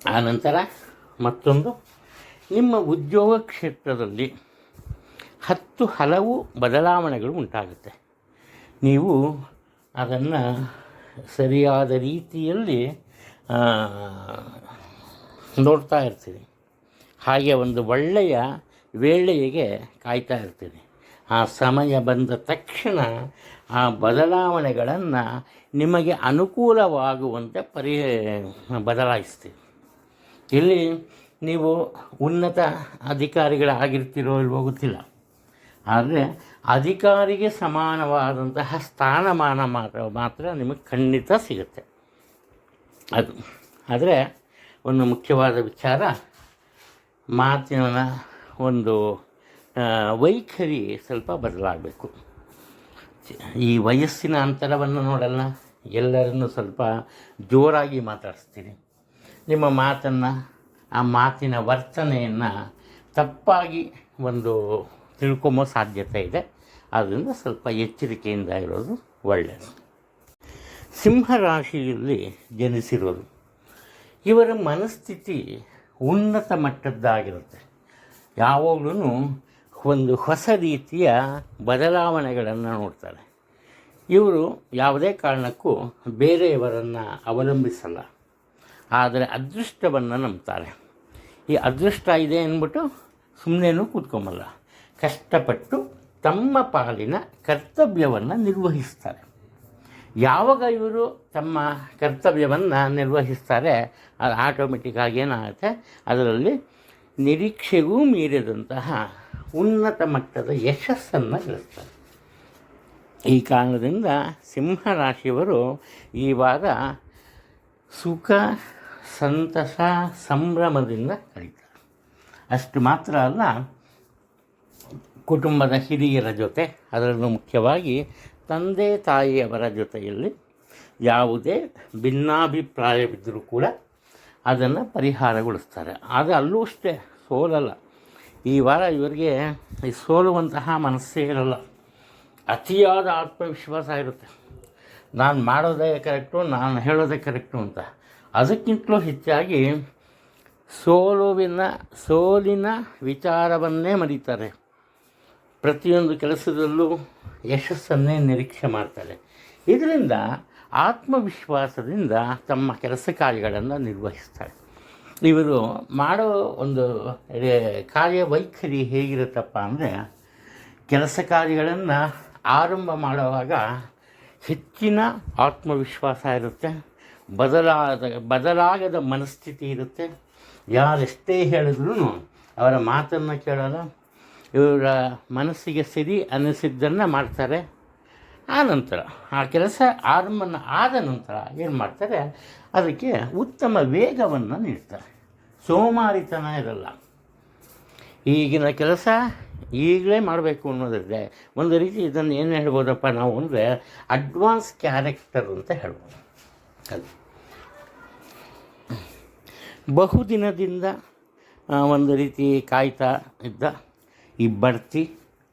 ಆನಂತರ ಮತ್ತೊಂದು, ನಿಮ್ಮ ಉದ್ಯೋಗ ಕ್ಷೇತ್ರದಲ್ಲಿ ಹಲವು ಬದಲಾವಣೆಗಳು ಉಂಟಾಗುತ್ತೆ. ನೀವು ಅದನ್ನು ಸರಿಯಾದ ರೀತಿಯಲ್ಲಿ ನೋಡ್ತಾ ಇರ್ತೀರಿ. ಹಾಗೆ ಒಂದು ಒಳ್ಳೆಯ ವೇಳೆಗೆ ಕಾಯ್ತಾ ಇರ್ತೀರಿ. ಆ ಸಮಯ ಬಂದ ತಕ್ಷಣ ಆ ಬದಲಾವಣೆಗಳನ್ನು ನಿಮಗೆ ಅನುಕೂಲವಾಗುವಂತೆ ಬದಲಾಯಿಸ್ತೀವಿ. ಇಲ್ಲಿ ನೀವು ಉನ್ನತ ಅಧಿಕಾರಿಗಳಾಗಿರ್ತೀರೋ ಇಲ್ವೋ ಗೊತ್ತಿಲ್ಲ, ಆದರೆ ಅಧಿಕಾರಿಗೆ ಸಮಾನವಾದಂತಹ ಸ್ಥಾನಮಾನ ಮಾತ್ರ ನಿಮಗೆ ಖಂಡಿತ ಸಿಗುತ್ತೆ. ಅದು ಆದರೆ ಒಂದು ಮುಖ್ಯವಾದ ವಿಚಾರ, ಮಾತಿನ ಒಂದು ವೈಖರಿ ಸ್ವಲ್ಪ ಬದಲಾಗಬೇಕು. ಈ ವಯಸ್ಸಿನ ಅಂತರವನ್ನು ನೋಡಲ್ಲ, ಎಲ್ಲರನ್ನು ಸ್ವಲ್ಪ ಜೋರಾಗಿ ಮಾತಾಡಿಸ್ತೀರಿ. ನಿಮ್ಮ ಮಾತನ್ನು, ಆ ಮಾತಿನ ವರ್ತನೆಯನ್ನು ತಪ್ಪಾಗಿ ಒಂದು ತಿಳ್ಕೊಂಬೋ ಸಾಧ್ಯತೆ ಇದೆ. ಆದ್ದರಿಂದ ಸ್ವಲ್ಪ ಎಚ್ಚರಿಕೆಯಿಂದ ಇರೋದು ಒಳ್ಳೆಯದು. ಸಿಂಹರಾಶಿಯಲ್ಲಿ ಜನಿಸಿರೋದು, ಇವರ ಮನಸ್ಥಿತಿ ಉನ್ನತ ಮಟ್ಟದ್ದಾಗಿರುತ್ತೆ. ಯಾವಾಗಲೂ ಒಂದು ಹೊಸ ರೀತಿಯ ಬದಲಾವಣೆಗಳನ್ನು ನೋಡ್ತಾರೆ. ಇವರು ಯಾವುದೇ ಕಾರಣಕ್ಕೂ ಬೇರೆಯವರನ್ನು ಅವಲಂಬಿಸಲ್ಲ, ಆದರೆ ಅದೃಷ್ಟವನ್ನು ನಂಬ್ತಾರೆ. ಈ ಅದೃಷ್ಟ ಇದೆ ಅಂದ್ಬಿಟ್ಟು ಸುಮ್ಮನೆನೂ ಕೂತ್ಕೊಂಬಲ್ಲ, ಕಷ್ಟಪಟ್ಟು ತಮ್ಮ ಪಾಲಿನ ಕರ್ತವ್ಯವನ್ನು ನಿರ್ವಹಿಸ್ತಾರೆ. ಯಾವಾಗ ಇವರು ತಮ್ಮ ಕರ್ತವ್ಯವನ್ನು ನಿರ್ವಹಿಸ್ತಾರೆ, ಅದು ಆಟೋಮೆಟಿಕ್ಕಾಗಿ ಏನಾಗುತ್ತೆ, ಅದರಲ್ಲಿ ನಿರೀಕ್ಷೆಗೂ ಮೀರಿದಂತಹ ಉನ್ನತ ಮಟ್ಟದ ಯಶಸ್ಸನ್ನು ಗಳಿಸ್ತಾರೆ. ಈ ಕಾರಣದಿಂದ ಸಿಂಹರಾಶಿಯವರು ಈ ವಾರ ಸುಖ, ಸಂತಸ, ಸಂಭ್ರಮದಿಂದ ಕಳೀತಾರೆ. ಅಷ್ಟು ಮಾತ್ರ ಅಲ್ಲ, ಕುಟುಂಬದ ಹಿರಿಯರ ಜೊತೆ, ಅದರಲ್ಲೂ ಮುಖ್ಯವಾಗಿ ತಂದೆ ತಾಯಿಯವರ ಜೊತೆಯಲ್ಲಿ ಯಾವುದೇ ಭಿನ್ನಾಭಿಪ್ರಾಯವಿದ್ದರೂ ಕೂಡ ಅದನ್ನು ಪರಿಹಾರಗೊಳಿಸ್ತಾರೆ. ಆದರೆ ಅಲ್ಲೂ ಅಷ್ಟೇ ಸೋಲಲ್ಲ. ಈ ವಾರ ಇವರಿಗೆ ಈ ಸೋಲುವಂತಹ ಮನಸ್ಸೇ ಇರಲ್ಲ, ಅತಿಯಾದ ಆತ್ಮವಿಶ್ವಾಸ ಇರುತ್ತೆ. ನಾನು ಮಾಡೋದೇ ಕರೆಕ್ಟು, ನಾನು ಹೇಳೋದೇ ಕರೆಕ್ಟು ಅಂತ. ಅದಕ್ಕಿಂತಲೂ ಹೆಚ್ಚಾಗಿ ಸೋಲಿನ ವಿಚಾರವನ್ನೇ ಮರೀತಾರೆ. ಪ್ರತಿಯೊಂದು ಕೆಲಸದಲ್ಲೂ ಯಶಸ್ಸನ್ನೇ ನಿರೀಕ್ಷೆ ಮಾಡ್ತಾರೆ. ಇದರಿಂದ ಆತ್ಮವಿಶ್ವಾಸದಿಂದ ತಮ್ಮ ಕೆಲಸ ಕಾರ್ಯಗಳನ್ನು ನಿರ್ವಹಿಸ್ತಾರೆ. ಇವರು ಮಾಡೋ ಒಂದು ಕಾರ್ಯವೈಖರಿ ಹೇಗಿರುತ್ತಪ್ಪ ಅಂದರೆ, ಕೆಲಸ ಕಾರ್ಯಗಳನ್ನು ಆರಂಭ ಮಾಡುವಾಗ ಹೆಚ್ಚಿನ ಆತ್ಮವಿಶ್ವಾಸ ಇರುತ್ತೆ, ಬದಲಾಗದ ಮನಸ್ಥಿತಿ ಇರುತ್ತೆ. ಯಾರೆಷ್ಟೇ ಹೇಳಿದ್ರೂ ಅವರ ಮಾತನ್ನು ಕೇಳಲ್ಲ. ಇವರ ಮನಸ್ಸಿಗೆ ಸರಿ ಅನ್ನಿಸಿದ್ದನ್ನು ಮಾಡ್ತಾರೆ. ಆನಂತರ ಆ ಕೆಲಸ ಆದ ನಂತರ ಏನು ಮಾಡ್ತಾರೆ, ಅದಕ್ಕೆ ಉತ್ತಮ ವೇಗವನ್ನು ನೀಡ್ತಾರೆ. ಸೋಮಾರಿತನ ಇರಲ್ಲ. ಈಗಿನ ಕೆಲಸ ಈಗಲೇ ಮಾಡಬೇಕು ಅನ್ನೋದಿದೆ. ಒಂದು ರೀತಿ ಇದನ್ನು ಏನು ಹೇಳ್ಬೋದಪ್ಪ ನಾವು ಅಂದರೆ, ಅಡ್ವಾನ್ಸ್ ಕ್ಯಾರೆಕ್ಟರ್ ಅಂತ ಹೇಳ್ಬೋದು. ಅದು ಬಹುದಿನದಿಂದ ಒಂದು ರೀತಿ ಕಾಯ್ತಾ ಇದ್ದ ಈ ಬಡ್ತಿ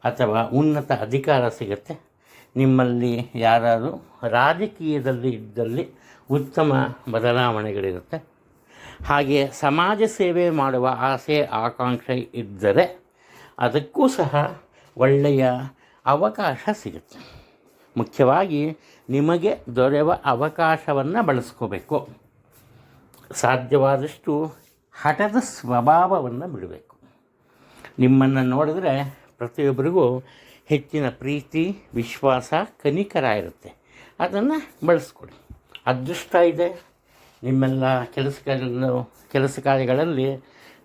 ಅಥವಾ ಉನ್ನತ ಅಧಿಕಾರ ಸಿಗುತ್ತೆ. ನಿಮ್ಮಲ್ಲಿ ಯಾರಾದರೂ ರಾಜಕೀಯದಲ್ಲಿ ಇದ್ದಲ್ಲಿ ಉತ್ತಮ ಬದಲಾವಣೆಗಳಿರುತ್ತೆ. ಹಾಗೆ ಸಮಾಜ ಸೇವೆ ಮಾಡುವ ಆಸೆ ಆಕಾಂಕ್ಷೆ ಇದ್ದರೆ ಅದಕ್ಕೂ ಸಹ ಒಳ್ಳೆಯ ಅವಕಾಶ ಸಿಗುತ್ತೆ. ಮುಖ್ಯವಾಗಿ ನಿಮಗೆ ದೊರೆಯುವ ಅವಕಾಶವನ್ನು ಬಳಸ್ಕೋಬೇಕು. ಸಾಧ್ಯವಾದಷ್ಟು ಹಠದ ಸ್ವಭಾವವನ್ನು ಬಿಡಬೇಕು. ನಿಮ್ಮನ್ನು ನೋಡಿದ್ರೆ ಪ್ರತಿಯೊಬ್ಬರಿಗೂ ಹೆಚ್ಚಿನ ಪ್ರೀತಿ, ವಿಶ್ವಾಸ, ಕನಿಕರ ಇರುತ್ತೆ. ಅದನ್ನು ಬಳಸ್ಕೊಡಿ. ಅದೃಷ್ಟ ಇದೆ. ನಿಮ್ಮೆಲ್ಲ ಕೆಲಸ ಕಾರ್ಯಗಳಲ್ಲಿ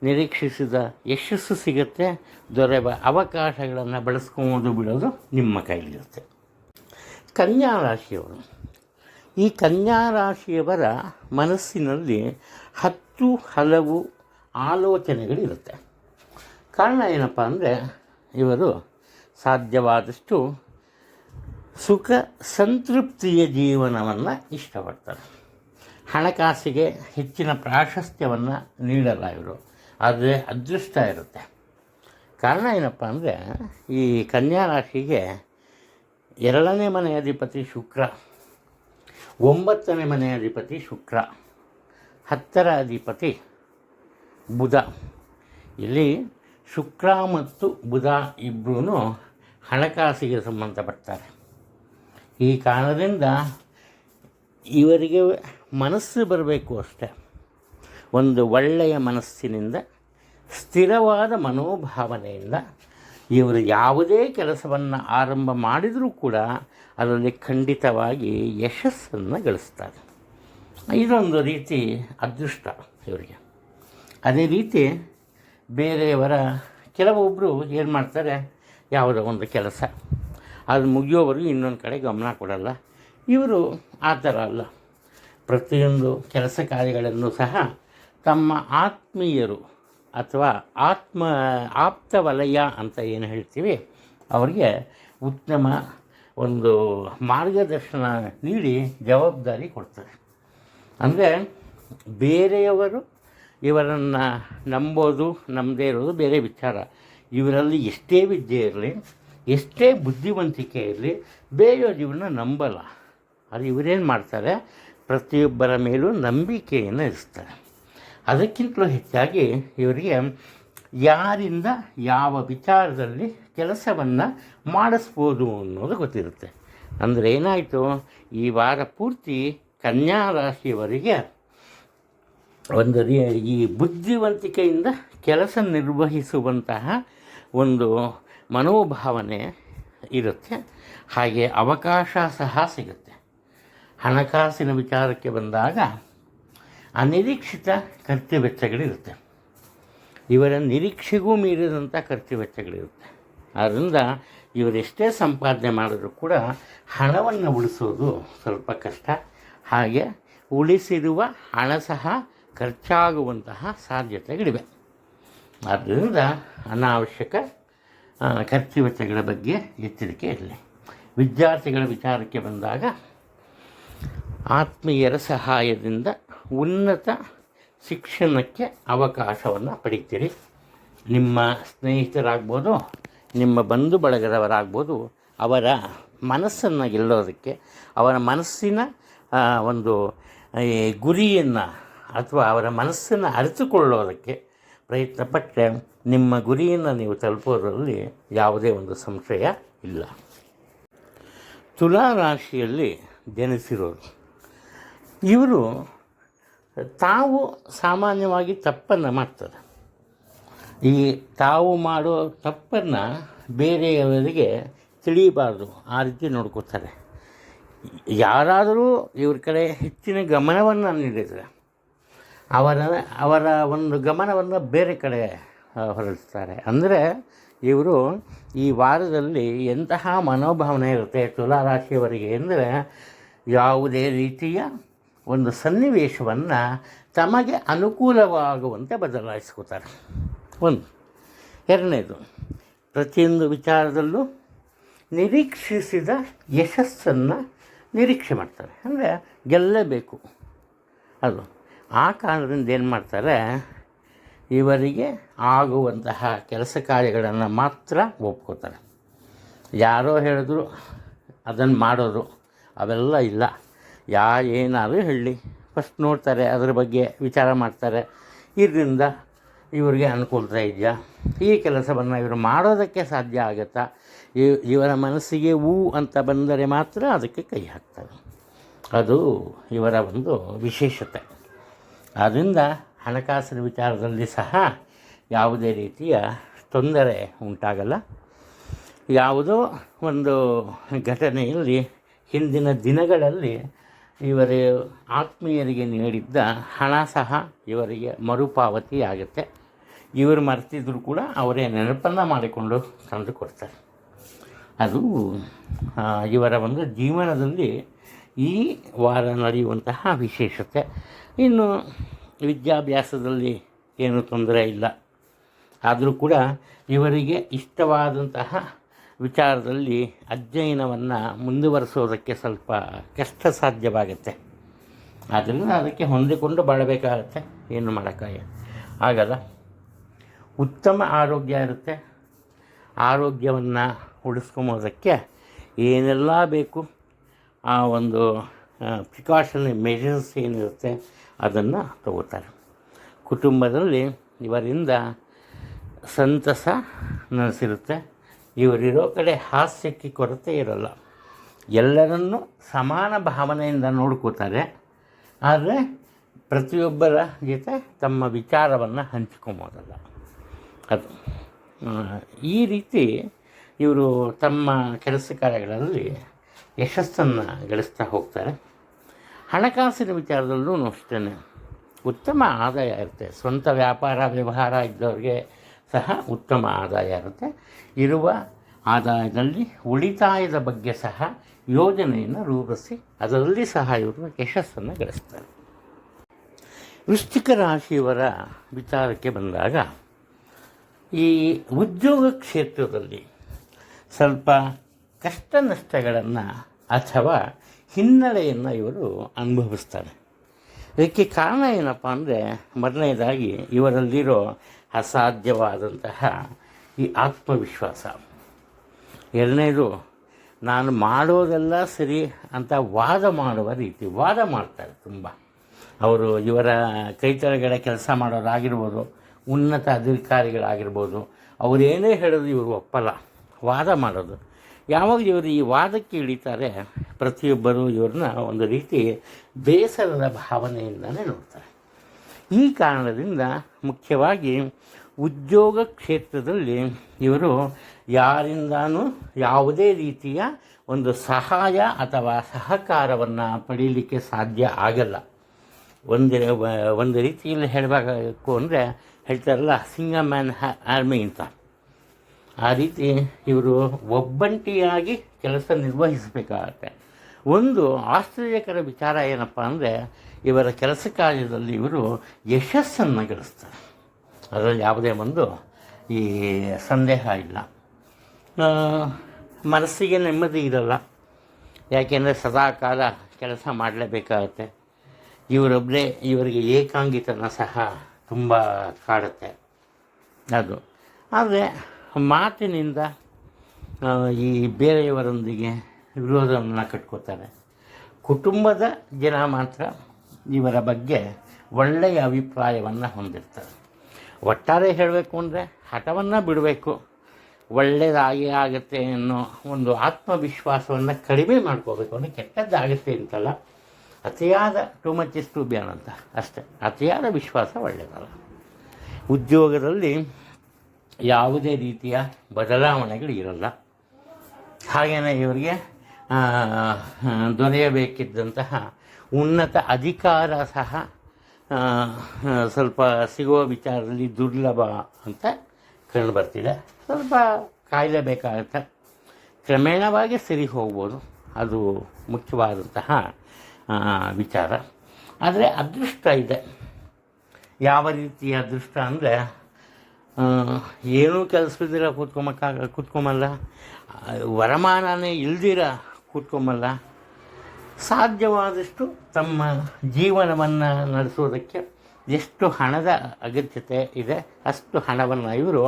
ನಿರೀಕ್ಷಿಸಿದ ಯಶಸ್ಸು ಸಿಗುತ್ತೆ. ದೊರೆಯುವ ಅವಕಾಶಗಳನ್ನು ಬಳಸ್ಕೊಂಡು ಬಿಡೋದು ನಿಮ್ಮ ಕೈಲಿರುತ್ತೆ. ಕನ್ಯಾ ರಾಶಿಯವರು, ಈ ಕನ್ಯಾ ರಾಶಿಯವರ ಮನಸ್ಸಿನಲ್ಲಿ 10 ಹಲವು ಆಲೋಚನೆಗಳಿರುತ್ತೆ. ಕಾರಣ ಏನಪ್ಪ ಅಂದರೆ, ಇವರು ಸಾಧ್ಯವಾದಷ್ಟು ಸುಖ ಸಂತೃಪ್ತಿಯ ಜೀವನವನ್ನು ಇಷ್ಟಪಡ್ತಾರೆ. ಹಣಕಾಸಿಗೆ ಹೆಚ್ಚಿನ ಪ್ರಾಶಸ್ತ್ಯವನ್ನು ನೀಡಲ್ಲ ಇವರು. ಆದರೆ ಅದೃಷ್ಟ ಇರುತ್ತೆ. ಕಾರಣ ಏನಪ್ಪ ಅಂದರೆ, ಈ ಕನ್ಯಾ ರಾಶಿಗೆ 2ನೇ ಮನೆಯ ಅಧಿಪತಿ ಶುಕ್ರ, 9ನೇ ಮನೆಯ ಅಧಿಪತಿ ಶುಕ್ರ, 10ರ ಅಧಿಪತಿ ಬುಧ. ಇಲ್ಲಿ ಶುಕ್ರ ಮತ್ತು ಬುಧ ಇಬ್ಬರೂ ಹಣಕಾಸಿಗೆ ಸಂಬಂಧಪಡ್ತಾರೆ. ಈ ಕಾರಣದಿಂದ ಇವರಿಗೆ ಮನಸ್ಸು ಬರಬೇಕು ಅಷ್ಟೆ. ಒಂದು ಒಳ್ಳೆಯ ಮನಸ್ಸಿನಿಂದ, ಸ್ಥಿರವಾದ ಮನೋಭಾವನೆಯಿಂದ ಇವರು ಯಾವುದೇ ಕೆಲಸವನ್ನು ಆರಂಭ ಮಾಡಿದರೂ ಕೂಡ ಅದರಲ್ಲಿ ಖಂಡಿತವಾಗಿ ಯಶಸ್ಸನ್ನು ಗಳಿಸ್ತಾರೆ. ಇದೊಂದು ರೀತಿ ಅದೃಷ್ಟ ಇವರಿಗೆ. ಅದೇ ರೀತಿ ಬೇರೆಯವರ ಕೆಲವೊಬ್ಬರು ಏನು ಮಾಡ್ತಾರೆ, ಯಾವುದೋ ಒಂದು ಕೆಲಸ ಅದು ಮುಗಿಯೋವರೆಗೂ ಇನ್ನೊಂದು ಕಡೆ ಗಮನ ಕೊಡಲ್ಲ. ಇವರು ಆ ಥರ ಅಲ್ಲ. ಪ್ರತಿಯೊಂದು ಕೆಲಸ ಕಾರ್ಯಗಳನ್ನು ಸಹ ತಮ್ಮ ಆತ್ಮೀಯರು ಅಥವಾ ಆಪ್ತ ವಲಯ ಅಂತ ಏನು ಹೇಳ್ತೀವಿ, ಅವರಿಗೆ ಉತ್ತಮ ಒಂದು ಮಾರ್ಗದರ್ಶನ ನೀಡಿ ಜವಾಬ್ದಾರಿ ಕೊಡ್ತಾರೆ. ಅಂದರೆ ಬೇರೆಯವರು ಇವರನ್ನು ನಂಬೋದು ನಂಬದೇ ಇರೋದು ಬೇರೆ ವಿಚಾರ. ಇವರಲ್ಲಿ ಎಷ್ಟೇ ವಿದ್ಯೆ ಇರಲಿ, ಎಷ್ಟೇ ಬುದ್ಧಿವಂತಿಕೆ ಇರಲಿ, ಬೇರೆಯವರು ಇವ್ರನ್ನ ನಂಬಲ್ಲ. ಅದು ಇವರೇನು ಮಾಡ್ತಾರೆ, ಪ್ರತಿಯೊಬ್ಬರ ಮೇಲೂ ನಂಬಿಕೆಯನ್ನು ಇರಿಸ್ತಾರೆ. ಅದಕ್ಕಿಂತಲೂ ಹೆಚ್ಚಾಗಿ ಇವರಿಗೆ ಯಾರಿಂದ ಯಾವ ವಿಚಾರದಲ್ಲಿ ಕೆಲಸವನ್ನು ಮಾಡಿಸ್ಬೋದು ಅನ್ನೋದು ಗೊತ್ತಿರುತ್ತೆ. ಅಂದರೆ ಏನಾಯಿತು, ಈ ವಾರ ಪೂರ್ತಿ ಕನ್ಯಾ ರಾಶಿಯವರಿಗೆ ಒಂದು ಈ ಬುದ್ಧಿವಂತಿಕೆಯಿಂದ ಕೆಲಸ ನಿರ್ವಹಿಸುವಂತಹ ಒಂದು ಮನೋಭಾವನೆ ಇರುತ್ತೆ. ಹಾಗೆ ಅವಕಾಶ ಸಹ ಸಿಗುತ್ತೆ. ಹಣಕಾಸಿನ ವಿಚಾರಕ್ಕೆ ಬಂದಾಗ ಅನಿರೀಕ್ಷಿತ ಖರ್ಚು ವೆಚ್ಚಗಳಿರುತ್ತೆ. ಇವರ ನಿರೀಕ್ಷೆಗೂ ಮೀರಿದಂಥ ಖರ್ಚು ವೆಚ್ಚಗಳಿರುತ್ತೆ. ಆದ್ದರಿಂದ ಇವರೆಷ್ಟೇ ಸಂಪಾದನೆ ಮಾಡಿದ್ರೂ ಕೂಡ ಹಣವನ್ನು ಉಳಿಸೋದು ಸ್ವಲ್ಪ ಕಷ್ಟ. ಹಾಗೆ ಉಳಿಸಿರುವ ಹಣ ಸಹ ಖರ್ಚಾಗುವಂತಹ ಸಾಧ್ಯತೆಗಳಿವೆ. ಆದ್ದರಿಂದ ಅನಾವಶ್ಯಕ ಖರ್ಚು ವೆಚ್ಚಗಳ ಬಗ್ಗೆ ಎಚ್ಚರಿಕೆ ಇರಲಿ. ವಿದ್ಯಾರ್ಥಿಗಳ ವಿಚಾರಕ್ಕೆ ಬಂದಾಗ ಆತ್ಮೀಯರ ಸಹಾಯದಿಂದ ಉನ್ನತ ಶಿಕ್ಷಣಕ್ಕೆ ಅವಕಾಶವನ್ನು ಪಡಿತೀರಿ. ನಿಮ್ಮ ಸ್ನೇಹಿತರಾಗ್ಬೋದು, ನಿಮ್ಮ ಬಂಧು ಬಳಗದವರಾಗ್ಬೋದು, ಅವರ ಮನಸ್ಸನ್ನು ಗೆಲ್ಲೋದಕ್ಕೆ, ಅವರ ಮನಸ್ಸಿನ ಒಂದು ಗುರಿಯನ್ನು ಅಥವಾ ಅವರ ಮನಸ್ಸನ್ನು ಅರಿತುಕೊಳ್ಳೋದಕ್ಕೆ ಪ್ರಯತ್ನಪಟ್ಟರೆ ನಿಮ್ಮ ಗುರಿಯನ್ನು ನೀವು ತಲುಪೋದರಲ್ಲಿ ಯಾವುದೇ ಒಂದು ಸಂಶಯ ಇಲ್ಲ. ತುಲಾ ರಾಶಿಯಲ್ಲಿ ಜನಿಸಿರೋರು ಇವರು ತಾವು ಸಾಮಾನ್ಯವಾಗಿ ತಪ್ಪನ್ನು ಮಾಡ್ತಾರೆ. ಈ ತಾವು ಮಾಡೋ ತಪ್ಪನ್ನು ಬೇರೆಯವರಿಗೆ ತಿಳಿಯಬಾರ್ದು, ಆ ರೀತಿ ನೋಡ್ಕೋತಾರೆ. ಯಾರಾದರೂ ಇವ್ರ ಕಡೆ ಹೆಚ್ಚಿನ ಗಮನವನ್ನು ನೀಡಿದರೆ ಅವರ ಒಂದು ಗಮನವನ್ನು ಬೇರೆ ಕಡೆ ಹೊರಡಿಸ್ತಾರೆ. ಅಂದರೆ ಇವರು ಈ ವಾರದಲ್ಲಿ ಎಂತಹ ಮನೋಭಾವನೆ ಇರುತ್ತೆ ತುಲಾ ರಾಶಿಯವರಿಗೆ ಅಂದರೆ, ಯಾವುದೇ ರೀತಿಯ ಒಂದು ಸನ್ನಿವೇಶವನ್ನು ತಮಗೆ ಅನುಕೂಲವಾಗುವಂತೆ ಬದಲಾಯಿಸ್ಕೋತಾರೆ. ಒಂದು. ಎರಡನೇದು, ಪ್ರತಿಯೊಂದು ವಿಚಾರದಲ್ಲೂ ನಿರೀಕ್ಷಿಸಿದ ಯಶಸ್ಸನ್ನು ನಿರೀಕ್ಷೆ ಮಾಡ್ತಾರೆ. ಅಂದರೆ ಗೆಲ್ಲಬೇಕು ಅದು. ಆ ಕಾರಣದಿಂದ ಏನು ಮಾಡ್ತಾರೆ, ಇವರಿಗೆ ಆಗುವಂತಹ ಕೆಲಸ ಕಾರ್ಯಗಳನ್ನು ಮಾತ್ರ ಒಪ್ಕೋತಾರೆ. ಯಾರೋ ಹೇಳಿದ್ರು ಅದನ್ನು ಮಾಡೋದು ಅವೆಲ್ಲ ಇಲ್ಲ. ಏನಾದರೂ ಹೇಳಲಿ ಫಸ್ಟ್ ನೋಡ್ತಾರೆ, ಅದರ ಬಗ್ಗೆ ವಿಚಾರ ಮಾಡ್ತಾರೆ. ಇದರಿಂದ ಇವರಿಗೆ ಅನುಕೂಲತೆ ಇದೆಯಾ, ಈ ಕೆಲಸವನ್ನು ಇವರು ಮಾಡೋದಕ್ಕೆ ಸಾಧ್ಯ ಆಗುತ್ತಾ, ಇವರ ಮನಸ್ಸಿಗೆ ಹೂ ಅಂತ ಬಂದರೆ ಮಾತ್ರ ಅದಕ್ಕೆ ಕೈ ಹಾಕ್ತಾರೆ. ಅದು ಇವರ ಒಂದು ವಿಶೇಷತೆ. ಆದ್ದರಿಂದ ಹಣಕಾಸಿನ ವಿಚಾರದಲ್ಲಿ ಸಹ ಯಾವುದೇ ರೀತಿಯ ತೊಂದರೆ ಉಂಟಾಗಲ್ಲ. ಯಾವುದೋ ಒಂದು ಘಟನೆಯಲ್ಲಿ ಹಿಂದಿನ ದಿನಗಳಲ್ಲಿ ಇವರ ಆತ್ಮೀಯರಿಗೆ ನೀಡಿದ್ದ ಹಣ ಸಹ ಇವರಿಗೆ ಮರುಪಾವತಿ ಆಗುತ್ತೆ. ಇವರು ಮರೆತಿದ್ರು ಕೂಡ ಅವರೇ ನೆನಪನ್ನು ಮಾಡಿಕೊಂಡು ತಂದು ಕೊಡ್ತಾರೆ. ಅದು ಇವರ ಒಂದು ಜೀವನದಲ್ಲಿ ಈ ವಾರ ನಡೆಯುವಂತಹ ವಿಶೇಷತೆ. ಇನ್ನು ವಿದ್ಯಾಭ್ಯಾಸದಲ್ಲಿ ಏನೂ ತೊಂದರೆ ಇಲ್ಲ. ಆದರೂ ಕೂಡ ಇವರಿಗೆ ಇಷ್ಟವಾದಂತಹ ವಿಚಾರದಲ್ಲಿ ಅಧ್ಯಯನವನ್ನು ಮುಂದುವರಿಸೋದಕ್ಕೆ ಸ್ವಲ್ಪ ಕಷ್ಟ ಸಾಧ್ಯವಾಗುತ್ತೆ. ಆದ್ದರಿಂದ ಅದಕ್ಕೆ ಹೊಂದಿಕೊಂಡು ಬಾಳಬೇಕಾಗತ್ತೆ, ಏನು ಆಗಲ್ಲ. ಉತ್ತಮ ಆರೋಗ್ಯ ಇರುತ್ತೆ. ಆರೋಗ್ಯವನ್ನು ಉಳಿಸ್ಕೊಂಬೋದಕ್ಕೆ ಏನೆಲ್ಲ ಬೇಕು ಆ ಒಂದು ಪ್ರಿಕಾಷನರಿ ಮೆಷರ್ಸ್ ಏನಿರುತ್ತೆ ಅದನ್ನು ತಗೋತಾರೆ. ಕುಟುಂಬದಲ್ಲಿ ಇವರಿಂದ ಸಂತಸ ನೆಲೆಸಿರುತ್ತೆ. ಇವರಿರೋ ಕಡೆ ಹಾಸ್ಯಕ್ಕೆ ಕೊರತೆ ಇರಲ್ಲ. ಎಲ್ಲರನ್ನೂ ಸಮಾನ ಭಾವನೆಯಿಂದ ನೋಡ್ಕೋತಾರೆ. ಆದರೆ ಪ್ರತಿಯೊಬ್ಬರ ಜೊತೆ ತಮ್ಮ ವಿಚಾರವನ್ನು ಹಂಚಿಕೊಂಬೋದಲ್ಲ. ಅದು ಈ ರೀತಿ ಇವರು ತಮ್ಮ ಕೆಲಸ ಕಾರ್ಯಗಳಲ್ಲಿ ಯಶಸ್ಸನ್ನು ಗಳಿಸ್ತಾ ಹೋಗ್ತಾರೆ. ಹಣಕಾಸಿನ ವಿಚಾರದಲ್ಲೂ ಅಷ್ಟೇ ಉತ್ತಮ ಆದಾಯ ಇರುತ್ತೆ. ಸ್ವಂತ ವ್ಯಾಪಾರ ವ್ಯವಹಾರ ಇದ್ದವ್ರಿಗೆ ಸಹ ಉತ್ತಮ ಆದಾಯ ಇರುತ್ತೆ. ಇರುವ ಆದಾಯದಲ್ಲಿ ಉಳಿತಾಯದ ಬಗ್ಗೆ ಸಹ ಯೋಜನೆಯನ್ನು ರೂಪಿಸಿ ಅದರಲ್ಲಿ ಸಹ ಇವರು ಯಶಸ್ಸನ್ನು ಗಳಿಸ್ತಾರೆ. ವೃಶ್ಚಿಕ ರಾಶಿಯವರ ವಿಚಾರಕ್ಕೆ ಬಂದಾಗ ಈ ಉದ್ಯೋಗ ಕ್ಷೇತ್ರದಲ್ಲಿ ಸ್ವಲ್ಪ ಕಷ್ಟ ನಷ್ಟಗಳನ್ನು ಅಥವಾ ಹಿನ್ನಡೆಯನ್ನು ಇವರು ಅನುಭವಿಸ್ತಾರೆ. ಇದಕ್ಕೆ ಕಾರಣ ಏನಪ್ಪ ಅಂದರೆ, ಮೊದಲನೇದಾಗಿ ಇವರಲ್ಲಿರೋ ಅಸಾಧ್ಯವಾದಂತಹ ಈ ಆತ್ಮವಿಶ್ವಾಸ. ಎರಡನೇದು, ನಾನು ಮಾಡೋದೆಲ್ಲ ಸರಿ ಅಂತ ವಾದ ಮಾಡುವ ರೀತಿ ವಾದ ಮಾಡ್ತಾರೆ ತುಂಬ. ಅವರು ಇವರ ಕೈ ಕೆಳಗಡೆ ಕೆಲಸ ಮಾಡೋರಾಗಿರ್ಬೋದು, ಉನ್ನತ ಅಧಿಕಾರಿಗಳಾಗಿರ್ಬೋದು, ಅವರೇನೇ ಹೇಳಿದ್ರು ಇವರು ಒಪ್ಪಲ್ಲ, ವಾದ ಮಾಡೋದು. ಯಾವಾಗ ಇವರು ಈ ವಾದಕ್ಕೆ ಇಳಿತಾರೆ, ಪ್ರತಿಯೊಬ್ಬರೂ ಇವ್ರನ್ನ ಒಂದು ರೀತಿ ಬೇಸರದ ಭಾವನೆಯಿಂದಲೇ ನೋಡ್ತಾರೆ. ಈ ಕಾರಣದಿಂದ ಮುಖ್ಯವಾಗಿ ಉದ್ಯೋಗ ಕ್ಷೇತ್ರದಲ್ಲಿ ಇವರು ಯಾರಿಂದಾನೂ ಯಾವುದೇ ರೀತಿಯ ಒಂದು ಸಹಾಯ ಅಥವಾ ಸಹಕಾರವನ್ನು ಪಡೀಲಿಕ್ಕೆ ಸಾಧ್ಯ ಆಗಲ್ಲ. ಒಂದು ರೀತಿಯಲ್ಲಿ ಹೇಳಬೇಕು ಅಂದರೆ ಹೇಳ್ತಾರಲ್ಲ, ಸಿಂಗಲ್ ಮ್ಯಾನ್ ಆರ್ಮಿ ಅಂತ. ಆ ರೀತಿ ಇವರು ಒಬ್ಬಂಟಿಯಾಗಿ ಕೆಲಸ ನಿರ್ವಹಿಸಬೇಕಾಗತ್ತೆ. ಒಂದು ಆಶ್ಚರ್ಯಕರ ವಿಚಾರ ಏನಪ್ಪ ಅಂದರೆ, ಇವರ ಕೆಲಸ ಕಾರ್ಯದಲ್ಲಿ ಇವರು ಯಶಸ್ಸನ್ನು ಗಳಿಸ್ತಾರೆ. ಅದರಲ್ಲಿ ಯಾವುದೇ ಒಂದು ಈ ಸಂದೇಹ ಇಲ್ಲ. ಮನಸ್ಸಿಗೆ ನೆಮ್ಮದಿ ಇರಲ್ಲ. ಯಾಕೆಂದರೆ ಸದಾಕಾಲ ಕೆಲಸ ಮಾಡಲೇಬೇಕಾಗತ್ತೆ. ಇವರೊಬ್ಬರೇ ಇವರಿಗೆ ಏಕಾಂಗಿತನ ಸಹ ತುಂಬ ಕಾಡುತ್ತೆ. ಅದು ಆದರೆ ಮಾತಿನಿಂದ ಈ ಬೇರೆಯವರೊಂದಿಗೆ ವಿರೋಧವನ್ನು ಕಟ್ಕೋತಾರೆ. ಕುಟುಂಬದ ಜನ ಮಾತ್ರ ಇವರ ಬಗ್ಗೆ ಒಳ್ಳೆಯ ಅಭಿಪ್ರಾಯವನ್ನು ಹೊಂದಿರ್ತಾರೆ. ಒಟ್ಟಾರೆ ಹೇಳಬೇಕು ಅಂದರೆ ಹಠವನ್ನು ಬಿಡಬೇಕು, ಒಳ್ಳೆಯದಾಗಿ ಆಗುತ್ತೆ ಅನ್ನೋ ಒಂದು ಆತ್ಮವಿಶ್ವಾಸವನ್ನು ಕಡಿಮೆ ಮಾಡ್ಕೋಬೇಕು. ಅಂದರೆ ಕೆಟ್ಟದ್ದಾಗುತ್ತೆ ಅಂತಲ್ಲ, ಅತಿಯಾದ too much is to ban ಅಂತ ಅಷ್ಟೇ. ಅತಿಯಾದ ವಿಶ್ವಾಸ ಒಳ್ಳೆಯದಲ್ಲ. ಉದ್ಯೋಗದಲ್ಲಿ ಯಾವುದೇ ರೀತಿಯ ಬದಲಾವಣೆಗಳು ಇರಲ್ಲ. ಹಾಗೆಯೇ ಇವರಿಗೆ ದೊರೆಯಬೇಕಿದ್ದಂತಹ ಉನ್ನತ ಅಧಿಕಾರ ಸಹ ಸ್ವಲ್ಪ ಸಿಗುವ ವಿಚಾರದಲ್ಲಿ ದುರ್ಲಭ ಅಂತ ಕಂಡುಬರ್ತಿದೆ. ಸ್ವಲ್ಪ ಕಾಯಲೇಬೇಕಾಗತ್ತೆ. ಕ್ರಮೇಣವಾಗಿ ಸರಿ ಹೋಗ್ಬೋದು, ಅದು ಮುಖ್ಯವಾದಂತಹ ವಿಚಾರ. ಆದರೆ ಅದೃಷ್ಟ ಇದೆ. ಯಾವ ರೀತಿಯ ಅದೃಷ್ಟ ಅಂದರೆ, ಏನೂ ಕೆಲಸದಿರ ಕೂತ್ಕೊಂಬಲ್ಲ, ವರಮಾನನೇ ಇಲ್ದಿರ ಕೂತ್ಕೊಂಬಲ್ಲ. ಸಾಧ್ಯವಾದಷ್ಟು ತಮ್ಮ ಜೀವನವನ್ನು ನಡೆಸೋದಕ್ಕೆ ಎಷ್ಟು ಹಣದ ಅಗತ್ಯತೆ ಇದೆ ಅಷ್ಟು ಹಣವನ್ನು ಇವರು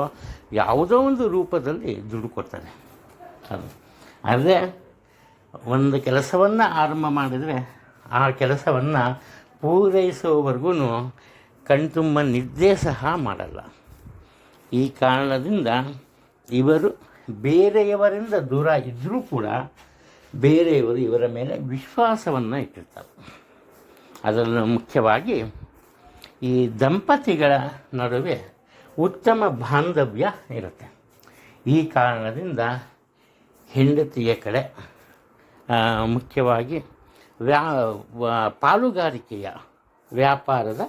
ಯಾವುದೋ ಒಂದು ರೂಪದಲ್ಲಿ ದುಡ್ಡು ಕೊಡ್ತಾರೆ. ಆದರೆ ಒಂದು ಕೆಲಸವನ್ನು ಆರಂಭ ಮಾಡಿದರೆ ಆ ಕೆಲಸವನ್ನು ಪೂರೈಸುವವರೆಗೂ ಕಣ್ತುಂಬ ನಿದ್ದೆ ಸಹ ಮಾಡಲ್ಲ. ಈ ಕಾರಣದಿಂದ ಇವರು ಬೇರೆಯವರಿಂದ ದೂರ ಇದ್ದರೂ ಕೂಡ ಬೇರೆಯವರು ಇವರ ಮೇಲೆ ವಿಶ್ವಾಸವನ್ನು ಇಟ್ಟಿರ್ತಾರೆ. ಅದರಲ್ಲೂ ಮುಖ್ಯವಾಗಿ ಈ ದಂಪತಿಗಳ ನಡುವೆ ಉತ್ತಮ ಬಾಂಧವ್ಯ ಇರುತ್ತೆ. ಈ ಕಾರಣದಿಂದ ಹೆಂಡತಿಯ ಕಡೆ ಮುಖ್ಯವಾಗಿ ಪಾಲುಗಾರಿಕೆಯ ವ್ಯಾಪಾರದ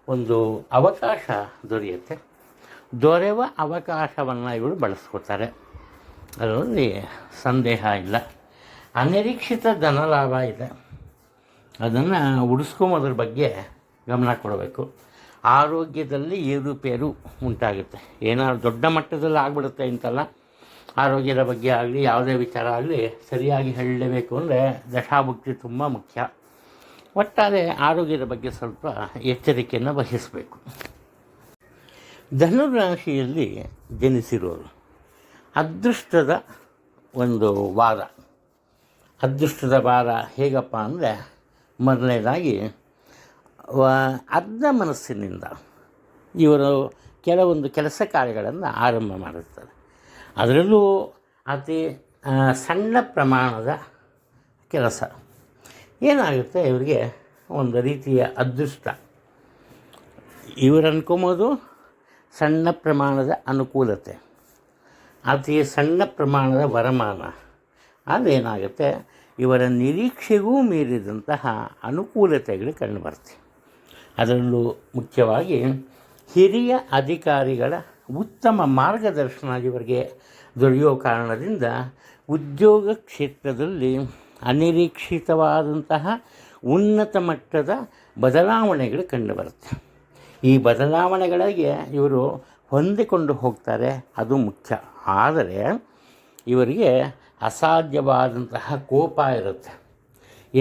ಒಂದು ಅವಕಾಶ ದೊರೆಯುತ್ತೆ. ದೊರೆಯುವ ಅವಕಾಶವನ್ನು ಇವರು ಬಳಸ್ಕೋತಾರೆ, ಅದರಲ್ಲಿ ಸಂದೇಹ ಇಲ್ಲ. ಅನಿರೀಕ್ಷಿತ ಧನಲಾಭ ಇದೆ, ಅದನ್ನು ಉಳಿಸ್ಕೊಂಬೋದ್ರ ಬಗ್ಗೆ ಗಮನ ಕೊಡಬೇಕು. ಆರೋಗ್ಯದಲ್ಲಿ ಏರುಪೇರು ಉಂಟಾಗುತ್ತೆ. ಏನಾದ್ರು ದೊಡ್ಡ ಮಟ್ಟದಲ್ಲಿ ಆಗ್ಬಿಡುತ್ತೆ ಅಂತಲ್ಲ, ಆರೋಗ್ಯದ ಬಗ್ಗೆ ಆಗಲಿ ಯಾವುದೇ ವಿಚಾರ ಆಗಲಿ ಸರಿಯಾಗಿ ಹೇಳಲೇಬೇಕು ಅಂದರೆ ದಶಾಭುಕ್ತಿ ತುಂಬ ಮುಖ್ಯ. ಒಟ್ಟಾರೆ ಆರೋಗ್ಯದ ಬಗ್ಗೆ ಸ್ವಲ್ಪ ಎಚ್ಚರಿಕೆಯನ್ನು ವಹಿಸಬೇಕು. ಧನುರಾಶಿಯಲ್ಲಿ ಜನಿಸಿರೋರು ಅದೃಷ್ಟದ ಒಂದು ವಾರ. ಅದೃಷ್ಟದ ವಾರ ಹೇಗಪ್ಪ ಅಂದರೆ, ಮೊದಲನೇದಾಗಿ ಅರ್ಧ ಮನಸ್ಸಿನಿಂದ ಇವರು ಕೆಲವೊಂದು ಕೆಲಸ ಕಾರ್ಯಗಳನ್ನು ಆರಂಭ ಮಾಡುತ್ತಾರೆ. ಅದರಲ್ಲೂ ಅತಿ ಸಣ್ಣ ಪ್ರಮಾಣದ ಕೆಲಸ ಏನಾಗುತ್ತೆ, ಇವರಿಗೆ ಒಂದು ರೀತಿಯ ಅದೃಷ್ಟ. ಇವರು ಅನ್ಕೊಂಬೋದು ಸಣ್ಣ ಪ್ರಮಾಣದ ಅನುಕೂಲತೆ, ಅತಿ ಸಣ್ಣ ಪ್ರಮಾಣದ ವರಮಾನ. ಅದೇನಾಗುತ್ತೆ, ಇವರ ನಿರೀಕ್ಷೆಗೂ ಮೀರಿದಂತಹ ಅನುಕೂಲತೆಗಳು ಕಂಡುಬರುತ್ತೆ. ಅದರಲ್ಲೂ ಮುಖ್ಯವಾಗಿ ಹಿರಿಯ ಅಧಿಕಾರಿಗಳ ಉತ್ತಮ ಮಾರ್ಗದರ್ಶನ ಇವರಿಗೆ ದೊರೆಯೋ ಕಾರಣದಿಂದ ಉದ್ಯೋಗ ಕ್ಷೇತ್ರದಲ್ಲಿ ಅನಿರೀಕ್ಷಿತವಾದಂತಹ ಉನ್ನತ ಮಟ್ಟದ ಬದಲಾವಣೆಗಳು ಕಂಡುಬರುತ್ತೆ. ಈ ಬದಲಾವಣೆಗಳಿಗೆ ಇವರು ಹೊಂದಿಕೊಂಡು ಹೋಗ್ತಾರೆ, ಅದು ಮುಖ್ಯ. ಆದರೆ ಇವರಿಗೆ ಅಸಾಧ್ಯವಾದಂತಹ ಕೋಪ ಇರುತ್ತೆ.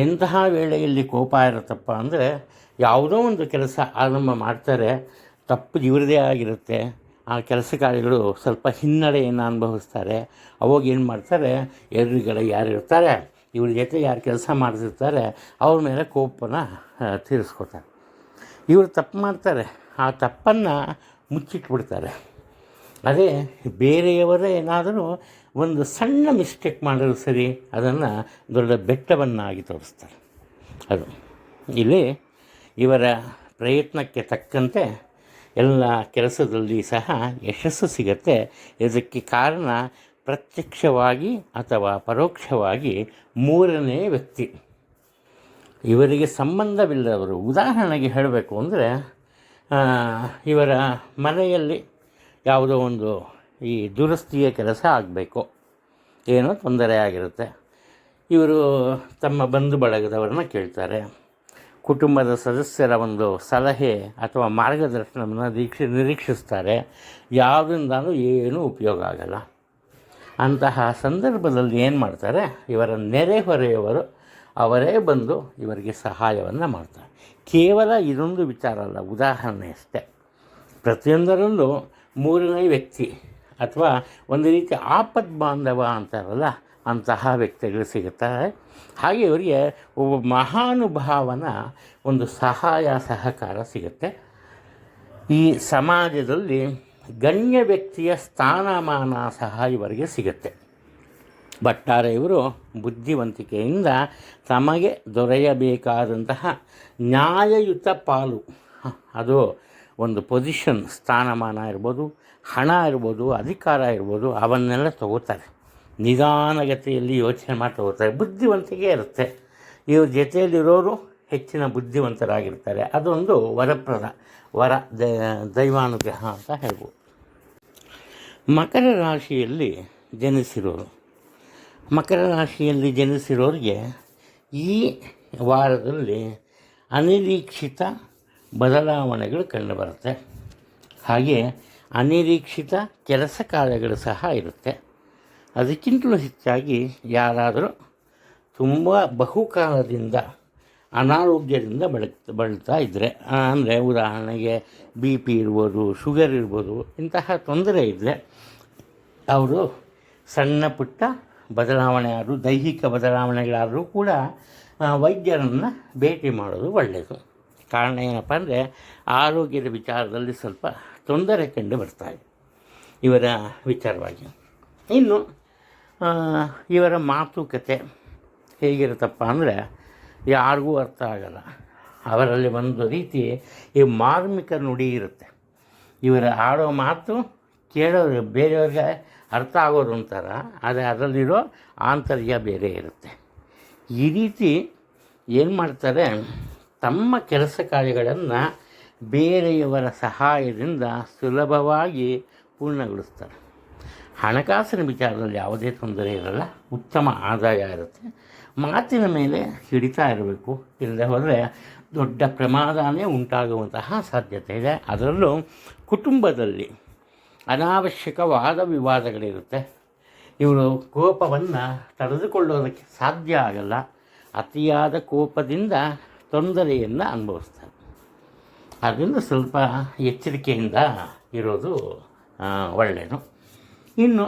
ಎಂತಹ ವೇಳೆಯಲ್ಲಿ ಕೋಪ ಇರುತ್ತಪ್ಪ ಅಂದರೆ, ಯಾವುದೋ ಒಂದು ಕೆಲಸ ಆರಂಭ ಮಾಡ್ತಾರೆ, ತಪ್ಪು ಇವರದೇ ಆಗಿರುತ್ತೆ. ಆ ಕೆಲಸ ಕಾರ್ಯಗಳು ಸ್ವಲ್ಪ ಹಿನ್ನಡೆಯನ್ನು ಅನುಭವಿಸ್ತಾರೆ. ಅವಾಗ ಏನು ಮಾಡ್ತಾರೆ, ಎದುರುಗಡೆ ಯಾರು ಇರ್ತಾರೆ, ಇವ್ರ ಜೊತೆ ಯಾರು ಕೆಲಸ ಮಾಡ್ತಿರ್ತಾರೆ ಅವ್ರ ಮೇಲೆ ಕೋಪನ ತೀರಿಸ್ಕೊತಾರೆ. ಇವರು ತಪ್ಪು ಮಾಡ್ತಾರೆ, ಆ ತಪ್ಪನ್ನು ಮುಚ್ಚಿಟ್ಬಿಡ್ತಾರೆ. ಅದೇ ಬೇರೆಯವರೇ ಏನಾದರೂ ಒಂದು ಸಣ್ಣ ಮಿಸ್ಟೇಕ್ ಮಾಡಿದ್ರು ಸರಿ, ಅದನ್ನು ದೊಡ್ಡ ಬೆಟ್ಟವನ್ನಾಗಿ ತೋರಿಸ್ತಾರೆ. ಅದು ಇಲ್ಲಿ ಇವರ ಪ್ರಯತ್ನಕ್ಕೆ ತಕ್ಕಂತೆ ಎಲ್ಲ ಕೆಲಸದಲ್ಲಿ ಸಹ ಯಶಸ್ಸು ಸಿಗತ್ತೆ. ಇದಕ್ಕೆ ಕಾರಣ ಪ್ರತ್ಯಕ್ಷವಾಗಿ ಅಥವಾ ಪರೋಕ್ಷವಾಗಿ ಮೂರನೇ ವ್ಯಕ್ತಿ, ಇವರಿಗೆ ಸಂಬಂಧವಿಲ್ಲದವರು. ಉದಾಹರಣೆಗೆ ಹೇಳಬೇಕು ಅಂದರೆ, ಇವರ ಮನೆಯಲ್ಲಿ ಯಾವುದೋ ಒಂದು ಈ ದುರಸ್ತಿಯ ಕೆಲಸ ಆಗಬೇಕು, ಏನೋ ತೊಂದರೆ ಆಗಿರುತ್ತೆ. ಇವರು ತಮ್ಮ ಬಂಧು ಬಳಗದವರನ್ನ ಕೇಳ್ತಾರೆ. ಕುಟುಂಬದ ಸದಸ್ಯರ ಒಂದು ಸಲಹೆ ಅಥವಾ ಮಾರ್ಗದರ್ಶನವನ್ನು ನಿರೀಕ್ಷಿಸ್ತಾರೆ. ಯಾವುದರಿಂದಲೂ ಏನೂ ಉಪಯೋಗ ಆಗಲ್ಲ. ಅಂತಹ ಸಂದರ್ಭದಲ್ಲಿ ಏನು ಮಾಡ್ತಾರೆ, ಇವರ ನೆರೆಹೊರೆಯವರು ಅವರೇ ಬಂದು ಇವರಿಗೆ ಸಹಾಯವನ್ನು ಮಾಡ್ತಾರೆ. ಕೇವಲ ಇದೊಂದು ವಿಚಾರ ಅಲ್ಲ, ಉದಾಹರಣೆ ಅಷ್ಟೇ. ಪ್ರತಿಯೊಂದರಲ್ಲೂ ಮೂರನೇ ವ್ಯಕ್ತಿ ಅಥವಾ ಒಂದು ರೀತಿ ಆಪದ್ ಬಾಂಧವ ಅಂತಾರಲ್ಲ, ಅಂತಹ ವ್ಯಕ್ತಿಗಳು ಸಿಗುತ್ತಾರೆ. ಹಾಗೆ ಇವರಿಗೆ ಒಬ್ಬ ಮಹಾನುಭಾವನ ಒಂದು ಸಹಾಯ ಸಹಕಾರ ಸಿಗುತ್ತೆ. ಈ ಸಮಾಜದಲ್ಲಿ ಗಣ್ಯ ವ್ಯಕ್ತಿಯ ಸ್ಥಾನಮಾನ ಸಹ ಇವರಿಗೆ ಸಿಗುತ್ತೆ. ಒಟ್ಟಾರೆ ಇವರು ಬುದ್ಧಿವಂತಿಕೆಯಿಂದ ತಮಗೆ ದೊರೆಯಬೇಕಾದಂತಹ ನ್ಯಾಯಯುತ ಪಾಲು, ಅದು ಒಂದು ಪೊಸಿಷನ್, ಸ್ಥಾನಮಾನ ಇರ್ಬೋದು, ಹಣ ಇರ್ಬೋದು, ಅಧಿಕಾರ ಇರ್ಬೋದು, ಅವನ್ನೆಲ್ಲ ತಗೋತಾರೆ. ನಿಧಾನಗತಿಯಲ್ಲಿ ಯೋಚನೆ ಮಾಡಿ ತಗೋತಾರೆ. ಬುದ್ಧಿವಂತಿಕೆ ಇರುತ್ತೆ. ಇವ್ರ ಜೊತೆಯಲ್ಲಿರೋರು ಹೆಚ್ಚಿನ ಬುದ್ಧಿವಂತರಾಗಿರ್ತಾರೆ. ಅದೊಂದು ವರ ದೈವಾನುಗ್ರಹ ಅಂತ ಹೇಳ್ಬೋದು. ಮಕರ ರಾಶಿಯಲ್ಲಿ ಜನಿಸಿರೋರಿಗೆ ಈ ವಾರದಲ್ಲಿ ಅನಿರೀಕ್ಷಿತ ಬದಲಾವಣೆಗಳು ಕಂಡುಬರುತ್ತೆ. ಹಾಗೆ ಅನಿರೀಕ್ಷಿತ ಕೆಲಸ ಕಾರ್ಯಗಳು ಸಹ ಇರುತ್ತೆ. ಅದಕ್ಕಿಂತಲೂ ಹೆಚ್ಚಾಗಿ ಯಾರಾದರೂ ತುಂಬ ಬಹುಕಾಲದಿಂದ ಅನಾರೋಗ್ಯದಿಂದ ಬಳಲ್ತಾ ಇದ್ದರೆ, ಅಂದರೆ ಉದಾಹರಣೆಗೆ BP ಇರ್ಬೋದು, ಶುಗರ್ ಇರ್ಬೋದು, ಇಂತಹ ತೊಂದರೆ ಇದ್ದರೆ ಅವರು ಸಣ್ಣ ಪುಟ್ಟ ಬದಲಾವಣೆ ಆದರೂ, ದೈಹಿಕ ಬದಲಾವಣೆಗಳಾದರೂ ಕೂಡ ವೈದ್ಯರನ್ನು ಭೇಟಿ ಮಾಡೋದು ಒಳ್ಳೆಯದು. ಕಾರಣ ಏನಪ್ಪ ಅಂದರೆ ಆರೋಗ್ಯದ ವಿಚಾರದಲ್ಲಿ ಸ್ವಲ್ಪ ತೊಂದರೆ ಕಂಡು ಬರ್ತಾಯಿದೆ ಇವರ ವಿಚಾರವಾಗಿ. ಇನ್ನು ಇವರ ಮಾತುಕತೆ ಹೇಗಿರುತ್ತಪ್ಪ ಅಂದರೆ ಯಾರಿಗೂ ಅರ್ಥ ಆಗಲ್ಲ. ಅವರಲ್ಲಿ ಒಂದು ರೀತಿ ಈ ಮಾರ್ಮಿಕ ನುಡಿ ಇರುತ್ತೆ. ಇವರ ಆಡೋ ಮಾತು ಕೇಳೋರು ಬೇರೆಯವ್ರಿಗೆ ಅರ್ಥ ಆಗೋದು ಅಂತಾರ, ಆದರೆ ಅದರಲ್ಲಿರೋ ಆಂತರ್ಯ ಬೇರೆ ಇರುತ್ತೆ. ಈ ರೀತಿ ಏನು ಮಾಡ್ತಾರೆ, ತಮ್ಮ ಕೆಲಸ ಕಾರ್ಯಗಳನ್ನು ಬೇರೆಯವರ ಸಹಾಯದಿಂದ ಸುಲಭವಾಗಿ ಪೂರ್ಣಗೊಳಿಸ್ತಾರೆ. ಹಣಕಾಸಿನ ವಿಚಾರದಲ್ಲಿ ಯಾವುದೇ ತೊಂದರೆ ಇರಲ್ಲ, ಉತ್ತಮ ಆದಾಯ ಇರುತ್ತೆ. ಮಾತಿನ ಮೇಲೆ ಹಿಡಿತಾ ಇರಬೇಕು, ಇಲ್ಲದೆ ಹೋದರೆ ದೊಡ್ಡ ಪ್ರಮಾದನೇ ಉಂಟಾಗುವಂತಹ ಸಾಧ್ಯತೆ ಇದೆ. ಅದರಲ್ಲೂ ಕುಟುಂಬದಲ್ಲಿ ಅನಾವಶ್ಯಕ ವಾದ ವಿವಾದಗಳಿರುತ್ತೆ. ಇವರು ಕೋಪವನ್ನು ತಡೆದುಕೊಳ್ಳೋದಕ್ಕೆ ಸಾಧ್ಯ ಆಗಲ್ಲ. ಅತಿಯಾದ ಕೋಪದಿಂದ ತೊಂದರೆಯನ್ನು ಅನುಭವಿಸ್ತಾರೆ. ಅದರಿಂದ ಸ್ವಲ್ಪ ಎಚ್ಚರಿಕೆಯಿಂದ ಇರೋದು ಒಳ್ಳೆಯದು. ಇನ್ನು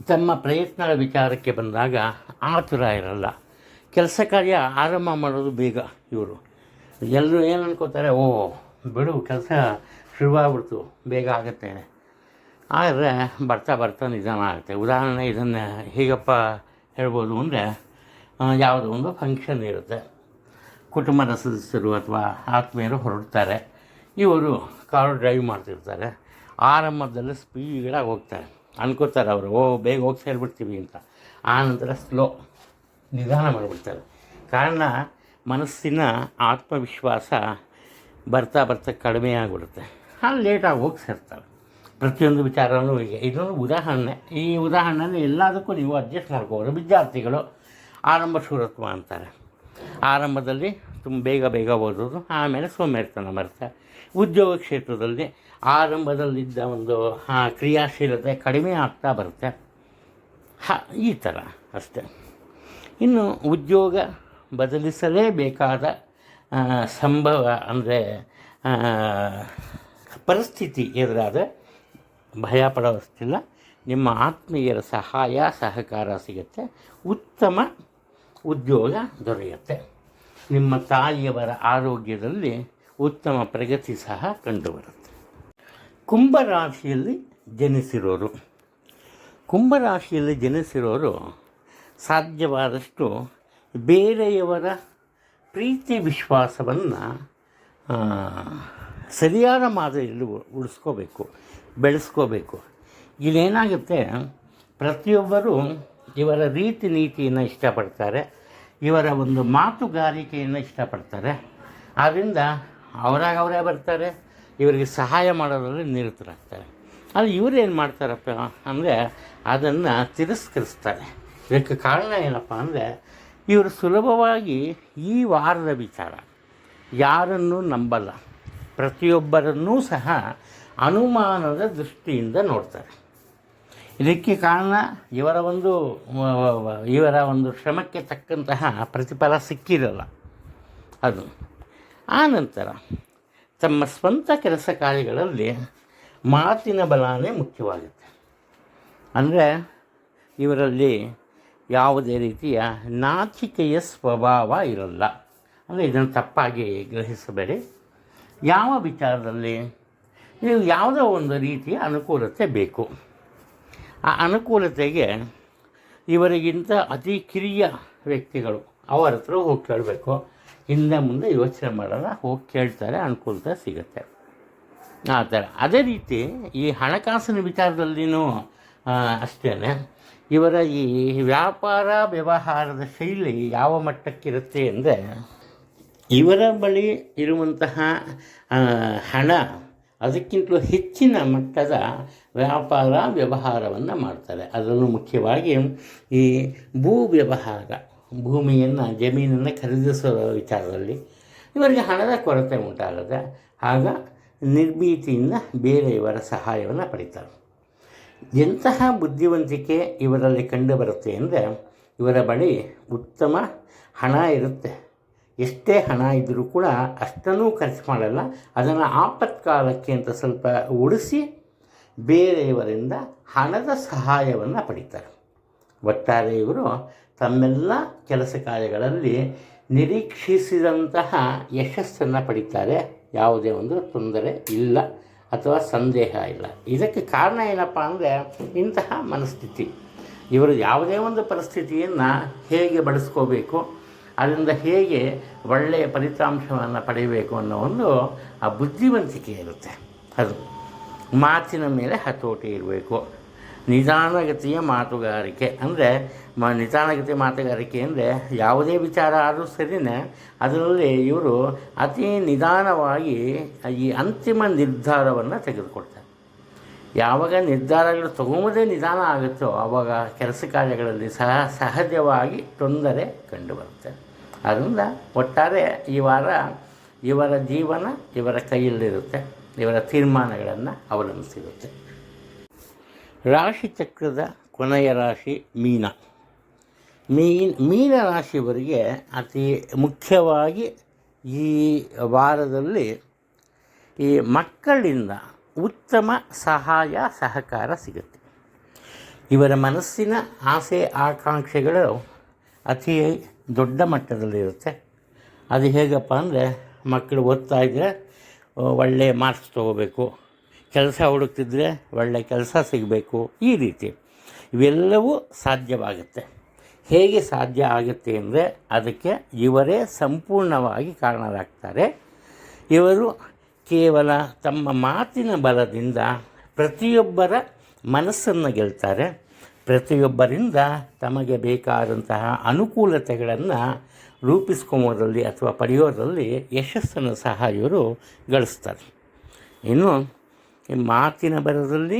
ತಮ್ಮ ಪ್ರಯತ್ನಗಳ ವಿಚಾರಕ್ಕೆ ಬಂದಾಗ ಆತುರ ಇರಲ್ಲ. ಕೆಲಸ ಕಾರ್ಯ ಆರಂಭ ಮಾಡೋದು ಬೇಗ. ಇವರು ಎಲ್ಲರೂ ಏನು ಅನ್ಕೋತಾರೆ, ಓ ಬಿಡು ಕೆಲಸ ಶುರುವಾಗ್ಬಿಡ್ತು, ಬೇಗ ಆಗುತ್ತೆ. ಆದರೆ ಬರ್ತಾ ಬರ್ತಾ ನಿಧಾನ ಆಗುತ್ತೆ. ಉದಾಹರಣೆ ಇದನ್ನು ಹೇಗಪ್ಪ ಹೇಳ್ಬೋದು ಅಂದರೆ, ಯಾವುದೋ ಒಂದು ಫಂಕ್ಷನ್ ಇರುತ್ತೆ, ಕುಟುಂಬದ ಸದಸ್ಯರು ಅಥವಾ ಆತ್ಮೀಯರು ಹೊರಡ್ತಾರೆ. ಇವರು ಕಾರು ಡ್ರೈವ್ ಮಾಡ್ತಿರ್ತಾರೆ. ಆರಂಭದಲ್ಲಿ ಸ್ಪೀಡಾಗಿ ಹೋಗ್ತಾರೆ, ಅನ್ಕೋತಾರೆ ಅವರು, ಓ ಬೇಗ ಹೋಗಿ ಸೇರಿಬಿಡ್ತೀವಿ ಅಂತ. ಆನಂತರ ಸ್ಲೋ ನಿಧಾನ ಮಾಡಿಬಿಡ್ತಾರೆ. ಕಾರಣ ಮನಸ್ಸಿನ ಆತ್ಮವಿಶ್ವಾಸ ಬರ್ತಾ ಬರ್ತಾ ಕಡಿಮೆ ಆಗಿಬಿಡುತ್ತೆ. ಅಲ್ಲಿ ಲೇಟಾಗಿ ಹೋಗಿ ಸೇರ್ತಾರೆ. ಪ್ರತಿಯೊಂದು ವಿಚಾರನೂ ಹೀಗೆ. ಇದೊಂದು ಉದಾಹರಣೆ. ಈ ಉದಾಹರಣೆನ ಎಲ್ಲದಕ್ಕೂ ನೀವು ಅಡ್ಜಸ್ಟ್ ಮಾಡ್ಕೋಬೋದು. ವಿದ್ಯಾರ್ಥಿಗಳು ಆರಂಭ ಶೂರತ್ವ ಅಂತಾರೆ. ಆರಂಭದಲ್ಲಿ ಬೇಗ ಬೇಗ ಓದೋದು, ಆಮೇಲೆ ಸೋಮೇರ್ತನ ಬರ್ತಾರೆ. ಉದ್ಯೋಗ ಕ್ಷೇತ್ರದಲ್ಲಿ ಆರಂಭದಲ್ಲಿದ್ದ ಒಂದು ಕ್ರಿಯಾಶೀಲತೆ ಕಡಿಮೆ ಆಗ್ತಾ ಬರುತ್ತೆ. ಈ ಥರ ಅಷ್ಟೆ. ಇನ್ನು ಉದ್ಯೋಗ ಬದಲಿಸಲೇಬೇಕಾದ ಸಂಭವ ಅಂದರೆ ಪರಿಸ್ಥಿತಿ ಎದುರಾದರೆ ಭಯ ಪಡೋಷ್ಟಿಲ್ಲ. ನಿಮ್ಮ ಆತ್ಮೀಯರ ಸಹಾಯ ಸಹಕಾರ ಸಿಗುತ್ತೆ, ಉತ್ತಮ ಉದ್ಯೋಗ ದೊರೆಯುತ್ತೆ. ನಿಮ್ಮ ತಾಯಿಯವರ ಆರೋಗ್ಯದಲ್ಲಿ ಉತ್ತಮ ಪ್ರಗತಿ ಸಹ ಕಂಡುಬರುತ್ತೆ. ಕುಂಭರಾಶಿಯಲ್ಲಿ ಜನಿಸಿರೋರು ಸಾಧ್ಯವಾದಷ್ಟು ಬೇರೆಯವರ ಪ್ರೀತಿ ವಿಶ್ವಾಸವನ್ನು ಸರಿಯಾದ ಮಾದರಿಯಲ್ಲಿ ಬೆಳೆಸ್ಕೋಬೇಕು. ಇಲ್ಲೇನಾಗುತ್ತೆ, ಪ್ರತಿಯೊಬ್ಬರು ಇವರ ರೀತಿ ನೀತಿಯನ್ನು ಇಷ್ಟಪಡ್ತಾರೆ, ಇವರ ಒಂದು ಮಾತುಗಾರಿಕೆಯನ್ನು ಇಷ್ಟಪಡ್ತಾರೆ. ಆದ್ದರಿಂದ ಅವರೇ ಬರ್ತಾರೆ, ಇವರಿಗೆ ಸಹಾಯ ಮಾಡೋದ್ರಲ್ಲಿ ನಿರತರಾಗ್ತಾರೆ. ಅದು ಇವರೇನು ಮಾಡ್ತಾರಪ್ಪ ಅಂದರೆ ಅದನ್ನು ತಿರಸ್ಕರಿಸ್ತಾರೆ. ಇದಕ್ಕೆ ಕಾರಣ ಏನಪ್ಪ ಅಂದರೆ, ಇವರು ಸುಲಭವಾಗಿ ಈ ವಾರದ ವಿಚಾರ ಯಾರನ್ನೂ ನಂಬಲ್ಲ. ಪ್ರತಿಯೊಬ್ಬರನ್ನೂ ಸಹ ಅನುಮಾನದ ದೃಷ್ಟಿಯಿಂದ ನೋಡ್ತಾರೆ. ಇದಕ್ಕೆ ಕಾರಣ ಇವರ ಒಂದು ಶ್ರಮಕ್ಕೆ ತಕ್ಕಂತಹ ಪ್ರತಿಫಲ ಸಿಕ್ಕಿರಲ್ಲ. ಅದು ಆನಂತರ ತಮ್ಮ ಸ್ವಂತ ಕೆಲಸ ಕಾರ್ಯಗಳಲ್ಲಿ ಮಾತಿನ ಬಲನೇ ಮುಖ್ಯವಾಗುತ್ತೆ. ಅಂದರೆ ಇವರಲ್ಲಿ ಯಾವುದೇ ರೀತಿಯ ನಾಚಿಕೆಯ ಸ್ವಭಾವ ಇರಲ್ಲ. ಅಂದರೆ ಇದನ್ನು ತಪ್ಪಾಗಿ ಗ್ರಹಿಸಬೇಡಿ. ಯಾವ ವಿಚಾರದಲ್ಲಿ ನೀವು ಯಾವುದೋ ಒಂದು ರೀತಿಯ ಅನುಕೂಲತೆ ಬೇಕು. ಆ ಅನುಕೂಲತೆಗೆ ಇವರಿಗಿಂತ ಅತಿ ಕಿರಿಯ ವ್ಯಕ್ತಿಗಳು ಅವರ ಹತ್ರ ಹೋಗಿ ಕೇಳಬೇಕು. ಹಿಂದೆ ಮುಂದೆ ಯೋಚನೆ ಮಾಡಲ್ಲ, ಹೋಗಿ ಕೇಳ್ತಾರೆ, ಅನುಕೂಲತೆ ಸಿಗುತ್ತೆ. ಆ ಥರ. ಅದೇ ರೀತಿ ಈ ಹಣಕಾಸಿನ ವಿಚಾರದಲ್ಲಿಯೂ ಅಷ್ಟೇ. ಇವರ ಈ ವ್ಯಾಪಾರ ವ್ಯವಹಾರದ ಶೈಲಿ ಯಾವ ಮಟ್ಟಕ್ಕಿರುತ್ತೆ ಅಂದರೆ, ಇವರ ಬಳಿ ಇರುವಂತಹ ಹಣ ಅದಕ್ಕಿಂತಲೂ ಹೆಚ್ಚಿನ ಮಟ್ಟದ ವ್ಯಾಪಾರ ವ್ಯವಹಾರವನ್ನು ಮಾಡ್ತಾರೆ. ಅದರಲ್ಲೂ ಮುಖ್ಯವಾಗಿ ಈ ಭೂ ವ್ಯವಹಾರ, ಜಮೀನನ್ನು ಖರೀದಿಸುವ ವಿಚಾರದಲ್ಲಿ ಇವರಿಗೆ ಹಣದ ಕೊರತೆ ಉಂಟಾಗುತ್ತೆ. ಆಗ ನಿರ್ಭೀತಿಯಿಂದ ಬೇರೆಯವರ ಸಹಾಯವನ್ನು ಪಡಿತಾರೆ. ಎಂತಹ ಬುದ್ಧಿವಂತಿಕೆ ಇವರಲ್ಲಿ ಕಂಡುಬರುತ್ತೆ ಅಂದರೆ, ಇವರ ಬಳಿ ಉತ್ತಮ ಹಣ ಇರುತ್ತೆ. ಎಷ್ಟೇ ಹಣ ಇದ್ದರೂ ಕೂಡ ಅಷ್ಟನ್ನೂ ಖರ್ಚು ಮಾಡಲ್ಲ. ಅದನ್ನು ಆಪತ್ಕಾಲಕ್ಕೆ ಅಂತ ಸ್ವಲ್ಪ ಉಳಿಸಿ ಬೇರೆಯವರಿಂದ ಹಣದ ಸಹಾಯವನ್ನು ಪಡಿತಾರೆ. ಒಟ್ಟಾರೆ ಇವರು ತಮ್ಮೆಲ್ಲ ಕೆಲಸ ಕಾರ್ಯಗಳಲ್ಲಿ ನಿರೀಕ್ಷಿಸಿದಂತಹ ಯಶಸ್ಸನ್ನು ಪಡಿತಾರೆ. ಯಾವುದೇ ಒಂದು ತೊಂದರೆ ಇಲ್ಲ ಅಥವಾ ಸಂದೇಹ ಇಲ್ಲ. ಇದಕ್ಕೆ ಕಾರಣ ಏನಪ್ಪ ಅಂದರೆ ಇಂತಹ ಮನಸ್ಥಿತಿ. ಇವರು ಯಾವುದೇ ಒಂದು ಪರಿಸ್ಥಿತಿಯನ್ನು ಹೇಗೆ ಬಳಸ್ಕೋಬೇಕು, ಅದರಿಂದ ಹೇಗೆ ಒಳ್ಳೆಯ ಫಲಿತಾಂಶವನ್ನು ಪಡೆಯಬೇಕು ಅನ್ನೋ ಒಂದು ಆ ಬುದ್ಧಿವಂತಿಕೆ ಇರುತ್ತೆ. ಅದು ಮಾತಿನ ಮೇಲೆ ಹತೋಟಿ ಇರಬೇಕು. ನಿಧಾನಗತಿಯ ಮಾತುಗಾರಿಕೆ ಅಂದರೆ ನಿಧಾನಗತಿಯ ಮಾತುಗಾರಿಕೆ ಅಂದರೆ ಯಾವುದೇ ವಿಚಾರ ಆದರೂ ಸರಿಯೇ ಅದರಲ್ಲಿ ಇವರು ಅತಿ ನಿಧಾನವಾಗಿ ಈ ಅಂತಿಮ ನಿರ್ಧಾರವನ್ನು ತೆಗೆದುಕೊಳ್ತಾರೆ. ಯಾವಾಗ ನಿರ್ಧಾರಗಳು ತಗೊಂಬದೇ ನಿಧಾನ ಆಗುತ್ತೋ ಆವಾಗ ಕೆಲಸ ಕಾರ್ಯಗಳಲ್ಲಿ ಸಹಜವಾಗಿ ತೊಂದರೆ ಕಂಡುಬರುತ್ತೆ. ಅದರಿಂದ ಒಟ್ಟಾರೆ ಈ ವಾರ ಇವರ ಜೀವನ ಇವರ ಕೈಯಲ್ಲಿರುತ್ತೆ, ಇವರ ತೀರ್ಮಾನಗಳನ್ನು ಅವಲಂಬಿಸಿರುತ್ತೆ. ರಾಶಿಚಕ್ರದ ಕೊನೆಯ ರಾಶಿ ಮೀನ. ಮೀನ ರಾಶಿಯವರಿಗೆ ಅತಿ ಮುಖ್ಯವಾಗಿ ಈ ವಾರದಲ್ಲಿ ಈ ಮಕ್ಕಳಿಂದ ಉತ್ತಮ ಸಹಾಯ ಸಹಕಾರ ಸಿಗುತ್ತೆ. ಇವರ ಮನಸ್ಸಿನ ಆಸೆ ಆಕಾಂಕ್ಷೆಗಳು ಅತಿ ದೊಡ್ಡ ಮಟ್ಟದಲ್ಲಿರುತ್ತೆ. ಅದು ಹೇಗಪ್ಪ ಅಂದರೆ ಮಕ್ಕಳು ಓದ್ತಾ ಇದ್ದರೆ ಒಳ್ಳೆಯ ಮಾರ್ಕ್ಸ್ ತೊಗೋಬೇಕು, ಕೆಲಸ ಹುಡುಕ್ತಿದ್ರೆ ಒಳ್ಳೆಯ ಕೆಲಸ ಸಿಗಬೇಕು, ಈ ರೀತಿ ಇವೆಲ್ಲವೂ ಸಾಧ್ಯವಾಗುತ್ತೆ. ಹೇಗೆ ಸಾಧ್ಯ ಆಗುತ್ತೆ ಅಂದರೆ ಅದಕ್ಕೆ ಇವರೇ ಸಂಪೂರ್ಣವಾಗಿ ಕಾರಣರಾಗ್ತಾರೆ. ಇವರು ಕೇವಲ ತಮ್ಮ ಮಾತಿನ ಬಲದಿಂದ ಪ್ರತಿಯೊಬ್ಬರ ಮನಸ್ಸನ್ನು ಗೆಲ್ತಾರೆ. ಪ್ರತಿಯೊಬ್ಬರಿಂದ ತಮಗೆ ಬೇಕಾದಂತಹ ಅನುಕೂಲತೆಗಳನ್ನು ರೂಪಿಸ್ಕೊಂಬೋದ್ರಲ್ಲಿ ಅಥವಾ ಪಡೆಯೋದರಲ್ಲಿ ಯಶಸ್ಸನ್ನು ಸಹ ಇವರು ಗಳಿಸ್ತಾರೆ. ಇನ್ನು ಮಾತಿನ ಬರದಲ್ಲಿ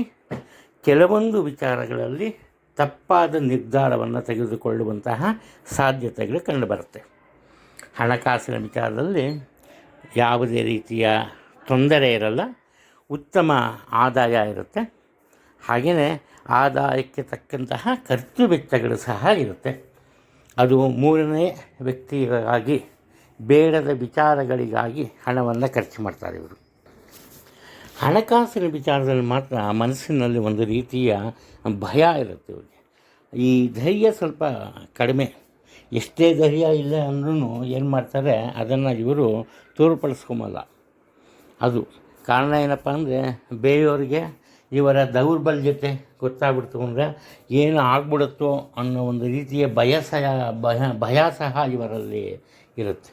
ಕೆಲವೊಂದು ವಿಚಾರಗಳಲ್ಲಿ ತಪ್ಪಾದ ನಿರ್ಧಾರವನ್ನು ತೆಗೆದುಕೊಳ್ಳುವಂತಹ ಸಾಧ್ಯತೆಗಳು ಕಂಡುಬರುತ್ತೆ. ಹಣಕಾಸಿನ ವಿಚಾರದಲ್ಲಿ ಯಾವುದೇ ರೀತಿಯ ತೊಂದರೆ ಇರಲ್ಲ, ಉತ್ತಮ ಆದಾಯ ಇರುತ್ತೆ. ಹಾಗೆಯೇ ಆದಾಯಕ್ಕೆ ತಕ್ಕಂತಹ ಖರ್ಚು ವೆಚ್ಚಗಳು ಸಹ ಇರುತ್ತೆ. ಅದು ಮೂರನೇ ವ್ಯಕ್ತಿಗಾಗಿ ಬೇಡದ ವಿಚಾರಗಳಿಗಾಗಿ ಹಣವನ್ನು ಖರ್ಚು ಮಾಡ್ತಾರೆ ಇವರು. ಹಣಕಾಸಿನ ವಿಚಾರದಲ್ಲಿ ಮಾತ್ರ ಮನಸ್ಸಿನಲ್ಲಿ ಒಂದು ರೀತಿಯ ಭಯ ಇರುತ್ತೆ ಇವರಿಗೆ. ಈ ಧೈರ್ಯ ಸ್ವಲ್ಪ ಕಡಿಮೆ. ಎಷ್ಟೇ ಧೈರ್ಯ ಇಲ್ಲ ಅಂದ್ರೂ ಏನು ಮಾಡ್ತಾರೆ, ಅದನ್ನು ಇವರು ತೋರ್ಪಡಿಸ್ಕೊಂಬಲ್ಲ. ಅದು ಕಾರಣ ಏನಪ್ಪ ಅಂದರೆ ಬೇರೆಯವರಿಗೆ ಇವರ ದೌರ್ಬಲ್ಯತೆ ಗೊತ್ತಾಗ್ಬಿಡ್ತು ಅಂದರೆ ಏನು ಆಗ್ಬಿಡುತ್ತೋ ಅನ್ನೋ ಒಂದು ರೀತಿಯ ಭಯ ಸಹ ಇವರಲ್ಲಿ ಇರುತ್ತೆ.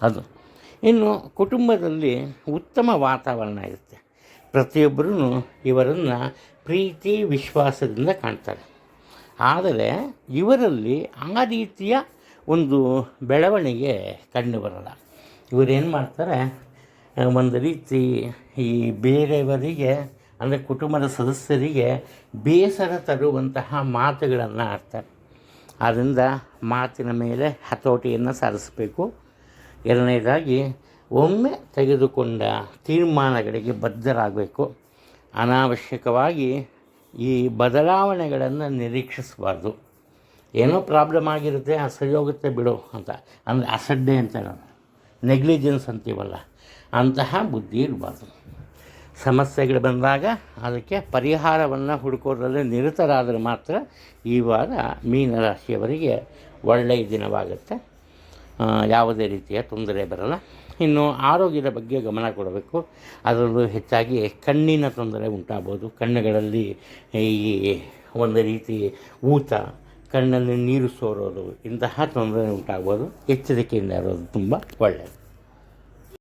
ಅದು ಇನ್ನು ಕುಟುಂಬದಲ್ಲಿ ಉತ್ತಮ ವಾತಾವರಣ ಇರುತ್ತೆ. ಪ್ರತಿಯೊಬ್ಬರೂ ಇವರನ್ನು ಪ್ರೀತಿ ವಿಶ್ವಾಸದಿಂದ ಕಾಣ್ತಾರೆ. ಆದರೆ ಇವರಲ್ಲಿ ಆ ರೀತಿಯ ಒಂದು ಬೆಳವಣಿಗೆ ಕಂಡು ಬರಲ್ಲ. ಇವರೇನು ಮಾಡ್ತಾರೆ, ಒಂದು ರೀತಿ ಈ ಬೇರೆಯವರಿಗೆ ಅಂದರೆ ಕುಟುಂಬದ ಸದಸ್ಯರಿಗೆ ಬೇಸರ ತರುವಂತಹ ಮಾತುಗಳನ್ನು ಆಡ್ತಾರೆ. ಆದ್ದರಿಂದ ಮಾತಿನ ಮೇಲೆ ಹತೋಟಿಯನ್ನು ಸಾಧಿಸಬೇಕು. ಎರಡನೇದಾಗಿ ಒಮ್ಮೆ ತೆಗೆದುಕೊಂಡ ತೀರ್ಮಾನಗಳಿಗೆ ಬದ್ಧರಾಗಬೇಕು. ಅನಾವಶ್ಯಕವಾಗಿ ಈ ಬದಲಾವಣೆಗಳನ್ನು ನಿರೀಕ್ಷಿಸಬಾರ್ದು. ಏನೋ ಪ್ರಾಬ್ಲಮ್ ಆಗಿರುತ್ತೆ, ಸರಿ ಹೋಗುತ್ತೆ ಬಿಡು ಅಂತ, ಅಂದರೆ ಅಸಡ್ಡೆ ಅಂತ ನಾನು ನೆಗ್ಲಿಜೆನ್ಸ್ ಅಂತೀವಲ್ಲ, ಅಂತಹ ಬುದ್ಧಿ ಇರಬಾರ್ದು. ಸಮಸ್ಯೆಗಳು ಬಂದಾಗ ಅದಕ್ಕೆ ಪರಿಹಾರವನ್ನು ಹುಡುಕೋದ್ರಲ್ಲಿ ನಿರತರಾದರೆ ಮಾತ್ರ ಈ ವಾರ ಮೀನರಾಶಿಯವರಿಗೆ ಒಳ್ಳೆಯ ದಿನವಾಗುತ್ತೆ. ಯಾವುದೇ ರೀತಿಯ ತೊಂದರೆ ಬರಲ್ಲ. ಇನ್ನು ಆರೋಗ್ಯದ ಬಗ್ಗೆ ಗಮನ ಕೊಡಬೇಕು. ಅದರಲ್ಲೂ ಹೆಚ್ಚಾಗಿ ಕಣ್ಣಿನ ತೊಂದರೆ ಉಂಟಾಗ್ಬೋದು. ಕಣ್ಣುಗಳಲ್ಲಿ ಈ ಒಂದು ರೀತಿ ಊತ, ಕಣ್ಣಲ್ಲಿ ನೀರು ಸೋರೋದು, ಇಂತಹ ತೊಂದರೆ ಉಂಟಾಗ್ಬೋದು. ಎಚ್ಚರಿಕೆಯಿಂದ ಇರೋದು ತುಂಬ ಒಳ್ಳೆಯದು.